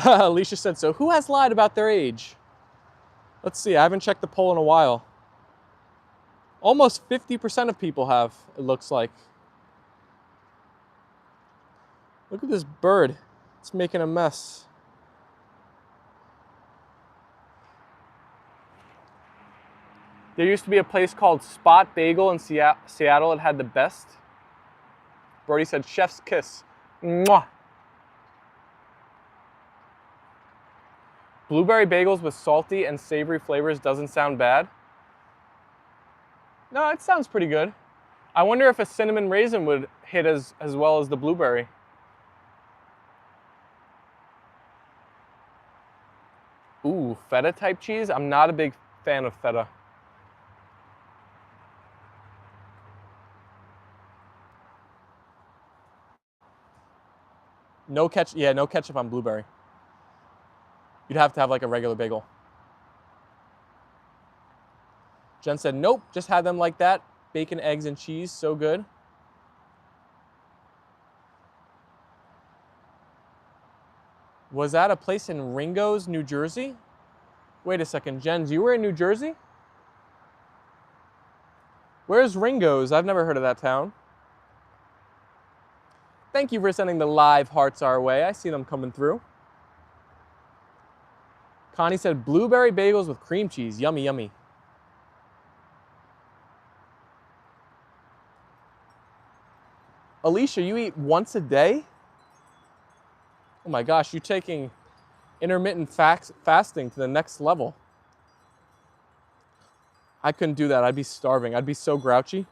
Alicia said so. Who has lied about their age? Let's see, I haven't checked the poll in a while. Almost 50% of people have, it looks like. Look at this bird. It's making a mess. There used to be a place called Spot Bagel in Seattle. It had the best. Brody said, chef's kiss. Mwah. Blueberry bagels with salty and savory flavors doesn't sound bad. No, it sounds pretty good. I wonder if a cinnamon raisin would hit as well as the blueberry. Ooh, feta type cheese? I'm not a big fan of feta. No ketchup, yeah, no ketchup on blueberry. You'd have to have like a regular bagel. Jen said, nope, just had them like that. Bacon, eggs, and cheese, so good. Was that a place in Ringo's, New Jersey? Wait a second, Jen, you were in New Jersey? Where's Ringo's? I've never heard of that town. Thank you for sending the live hearts our way. I see them coming through. Connie said, blueberry bagels with cream cheese. Yummy, yummy. Alicia, you eat once a day? Oh my gosh, you're taking intermittent fasting to the next level. I couldn't do that. I'd be starving. I'd be so grouchy.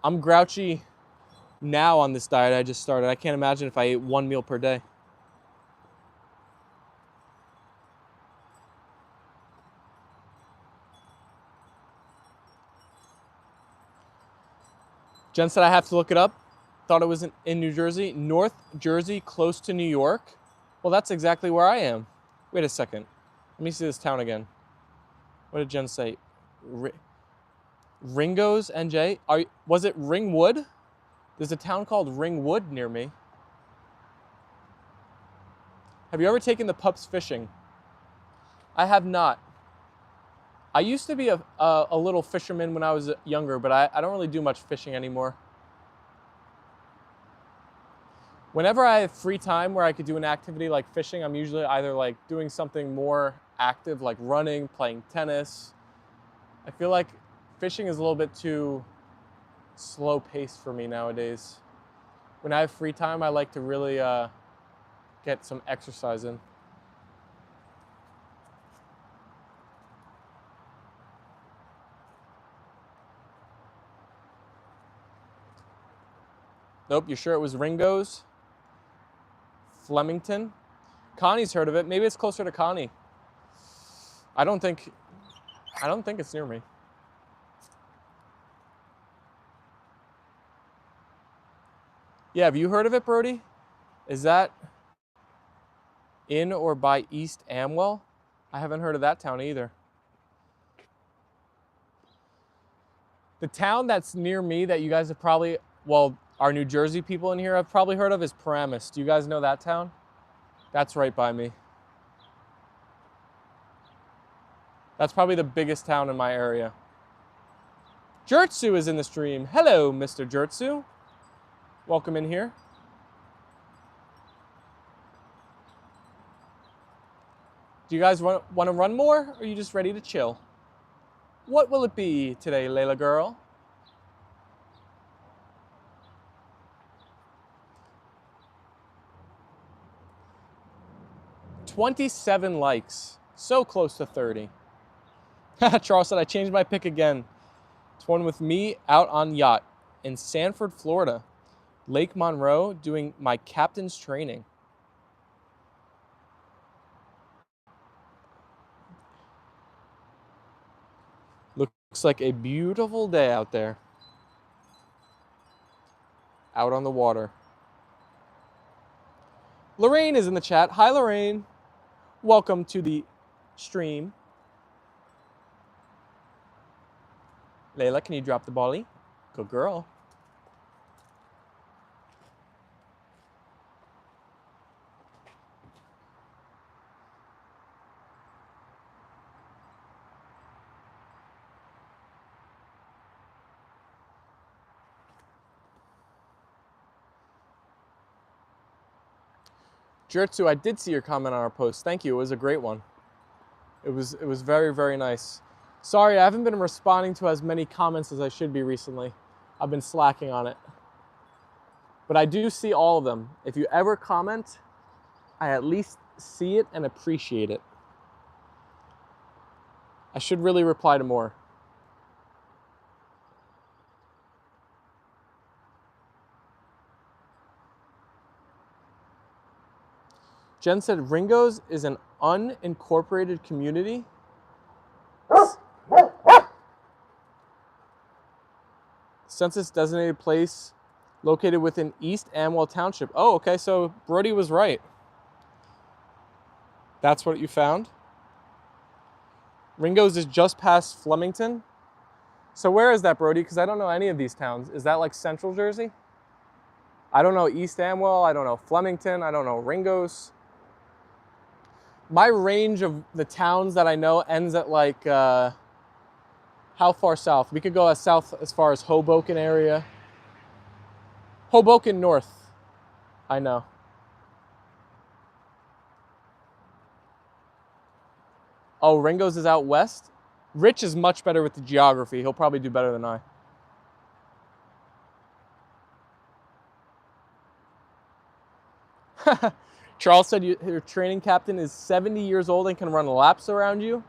I'm grouchy now on this diet I just started. I can't imagine if I ate one meal per day. Jen said I have to look it up. Thought it was in New Jersey. North Jersey, close to New York. Well, that's exactly where I am. Wait a second. Let me see this town again. What did Jen say? Ringo's, NJ? Was it Ringwood? There's a town called Ringwood near me. Have you ever taken the pups fishing? I have not. I used to be a little fisherman when I was younger, but I don't really do much fishing anymore. Whenever I have free time where I could do an activity like fishing, I'm usually either like doing something more active like running, playing tennis. I feel like fishing is a little bit too slow paced for me nowadays. When I have free time, I like to really get some exercise in. Nope, you sure it was Ringo's? Flemington? Connie's heard of it. Maybe it's closer to Connie. I don't think it's near me. Yeah, have you heard of it, Brody? Is that in or by East Amwell? I haven't heard of that town either. The town that's near me that you guys have probably, well, our New Jersey people in here have probably heard of is Paramus. Do you guys know that town? That's right by me. That's probably the biggest town in my area. Jertsu is in the stream. Hello, Mr. Jertsu. Welcome in here. Do you guys want to run more, or are you just ready to chill? What will it be today, Leila girl? $27 likes. So close to 30. Charles said, I changed my pick again. It's one with me out on yacht in Sanford, Florida. Lake Monroe, doing my captain's training. Looks like a beautiful day out there. Out on the water. Lorraine is in the chat. Hi, Lorraine. Welcome to the stream. Leila, can you drop the bally? Good girl. Jertsu, I did see your comment on our post. Thank you. It was a great one. It was very, very nice. Sorry, I haven't been responding to as many comments as I should be recently. I've been slacking on it. But I do see all of them. If you ever comment, I at least see it and appreciate it. I should really reply to more. Jen said Ringo's is an unincorporated community. Census designated place located within East Amwell Township. Oh, okay, so Brody was right. That's what you found? Ringo's is just past Flemington. So where is that, Brody? Because I don't know any of these towns. Is that like Central Jersey? I don't know East Amwell. I don't know Flemington. I don't know Ringo's. My range of the towns that I know ends at like, how far south? We could go as south as far as Hoboken area. Hoboken North, I know. Oh, Ringo's is out west? Rich is much better with the geography. He'll probably do better than I. Charles said your training captain is 70 years old and can run laps around you.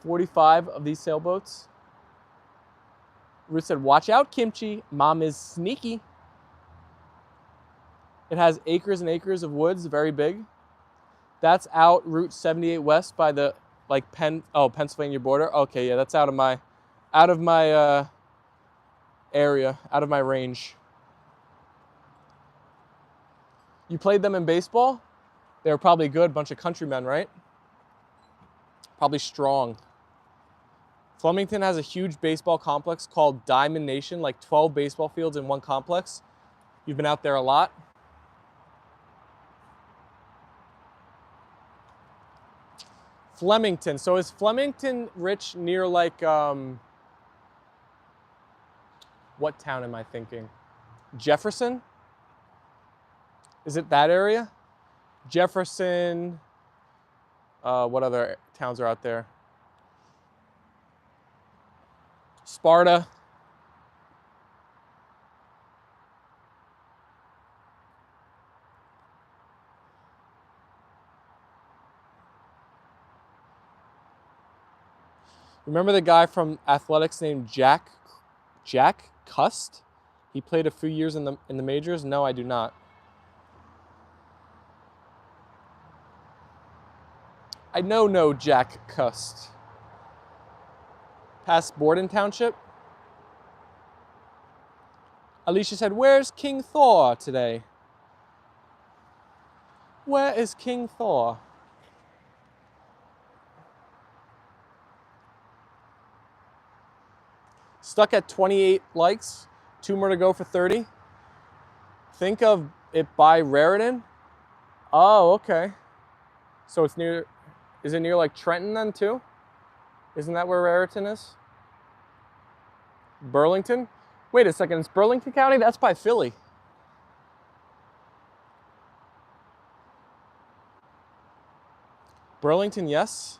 45 of these sailboats. Ruth said, watch out, Kimchi. Mom is sneaky. It has acres and acres of woods, very big. That's out Route 78 West by the like Pennsylvania border. Okay, yeah, that's out of my area, out of my range. You played them in baseball? They were probably good, bunch of countrymen, right? Probably strong. Flemington has a huge baseball complex called Diamond Nation, like 12 baseball fields in one complex. You've been out there a lot. Flemington. So is Flemington Rich near like, what town am I thinking? Jefferson? Is it that area? Jefferson, what other towns are out there? Sparta. Remember the guy from athletics named Jack Cust? He played a few years in the majors? No, I do not. I know no Jack Cust. Past Borden Township? Alicia said, where's King Thor today? Where is King Thor? Stuck at 28 likes, 2 more to go for 30. Think of it by Raritan. Oh, okay. So it's near, is it near like Trenton then too? Isn't that where Raritan is? Burlington? Wait a second, it's Burlington County? That's by Philly. Burlington, yes.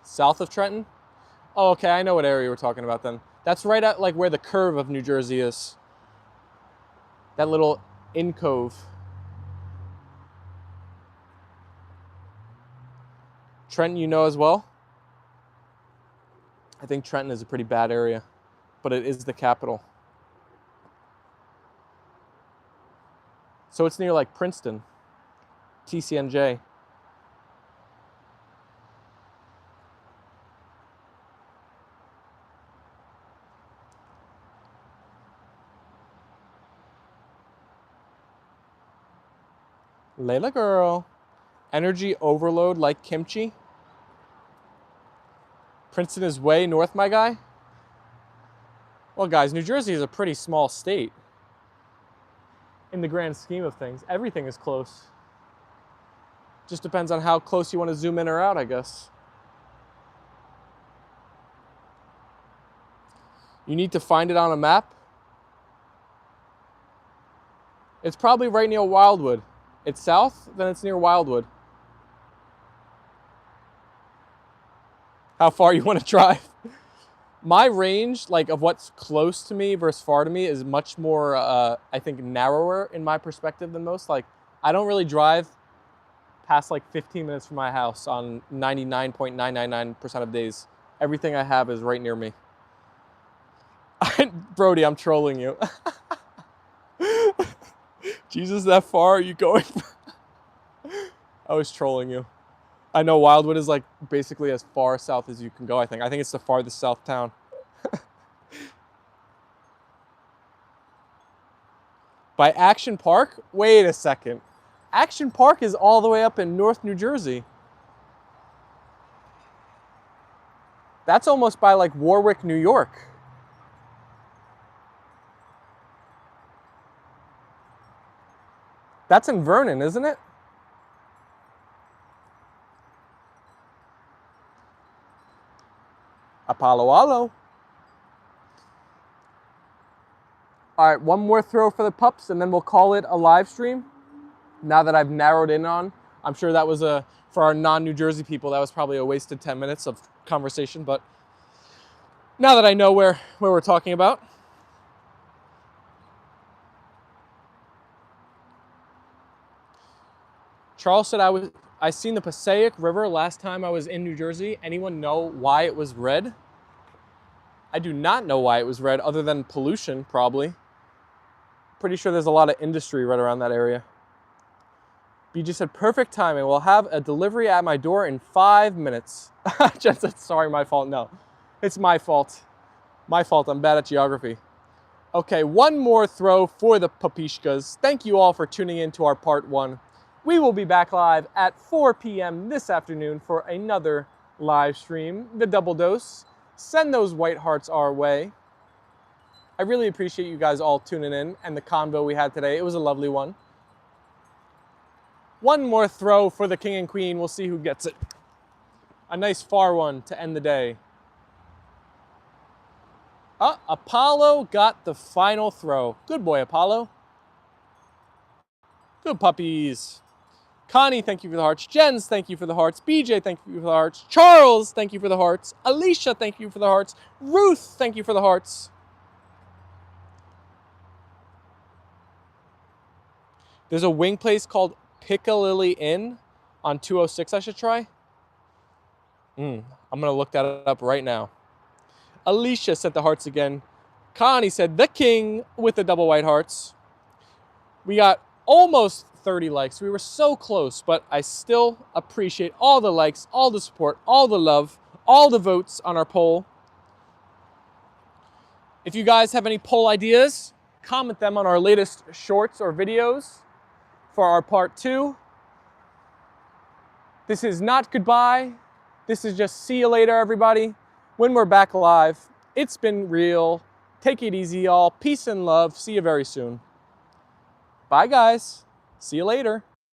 South of Trenton? Oh, okay, I know what area we're talking about then. That's right at like where the curve of New Jersey is. That little in cove. Trenton, you know as well? I think Trenton is a pretty bad area, but it is the capital. So it's near like Princeton, TCNJ. Leila girl. Energy overload like kimchi. Princeton is way north, my guy. Well, guys, New Jersey is a pretty small state. In the grand scheme of things, everything is close. Just depends on how close you want to zoom in or out, I guess. You need to find it on a map. It's probably right near Wildwood. It's south, then it's near Wildwood. How far you want to drive? My range, like of what's close to me versus far to me, is much more, I think, narrower in my perspective than most. Like, I don't really drive past like 15 minutes from my house on 99.999% of days. Everything I have is right near me. Brody, I'm trolling you. Jesus, that far are you going? I was trolling you. I know Wildwood is like basically as far south as you can go, I think. I think it's the farthest south town. By Action Park? Wait a second. Action Park is all the way up in North New Jersey. That's almost by like Warwick, New York. That's in Vernon, isn't it? Apollo. All right, one more throw for the pups, and then we'll call it a live stream. Now that I've narrowed in on, I'm sure that was for our non-New Jersey people, that was probably a wasted 10 minutes of conversation, but now that I know where we're talking about. Charles said I seen the Passaic River last time I was in New Jersey. Anyone know why it was red? I do not know why it was red, other than pollution, probably. Pretty sure there's a lot of industry right around that area. BG said, perfect timing. We'll have a delivery at my door in 5 minutes. Jen said, sorry, my fault. No, it's my fault. My fault, I'm bad at geography. Okay, one more throw for the Papishkas. Thank you all for tuning in to our part 1. We will be back live at 4 p.m. this afternoon for another live stream, the Double Dose. Send those white hearts our way. I really appreciate you guys all tuning in and the convo we had today. It was a lovely one. One more throw for the king and queen. We'll see who gets it. A nice far one to end the day. Apollo got the final throw. Good boy, Apollo. Good puppies. Connie, thank you for the hearts. Jens, thank you for the hearts. BJ, thank you for the hearts. Charles, thank you for the hearts. Alicia, thank you for the hearts. Ruth, thank you for the hearts. There's a wing place called Piccalilli Inn on 206 I should try. I'm going to look that up right now. Alicia sent the hearts again. Connie said the king with the double white hearts. We got almost 30 likes. We were so close, but I still appreciate all the likes, all the support, all the love, all the votes on our poll. If you guys have any poll ideas, comment them on our latest shorts or videos for our part 2. This is not goodbye. This is just see you later, everybody. When we're back live, it's been real. Take it easy, y'all. Peace and love. See you very soon. Bye, guys. See you later.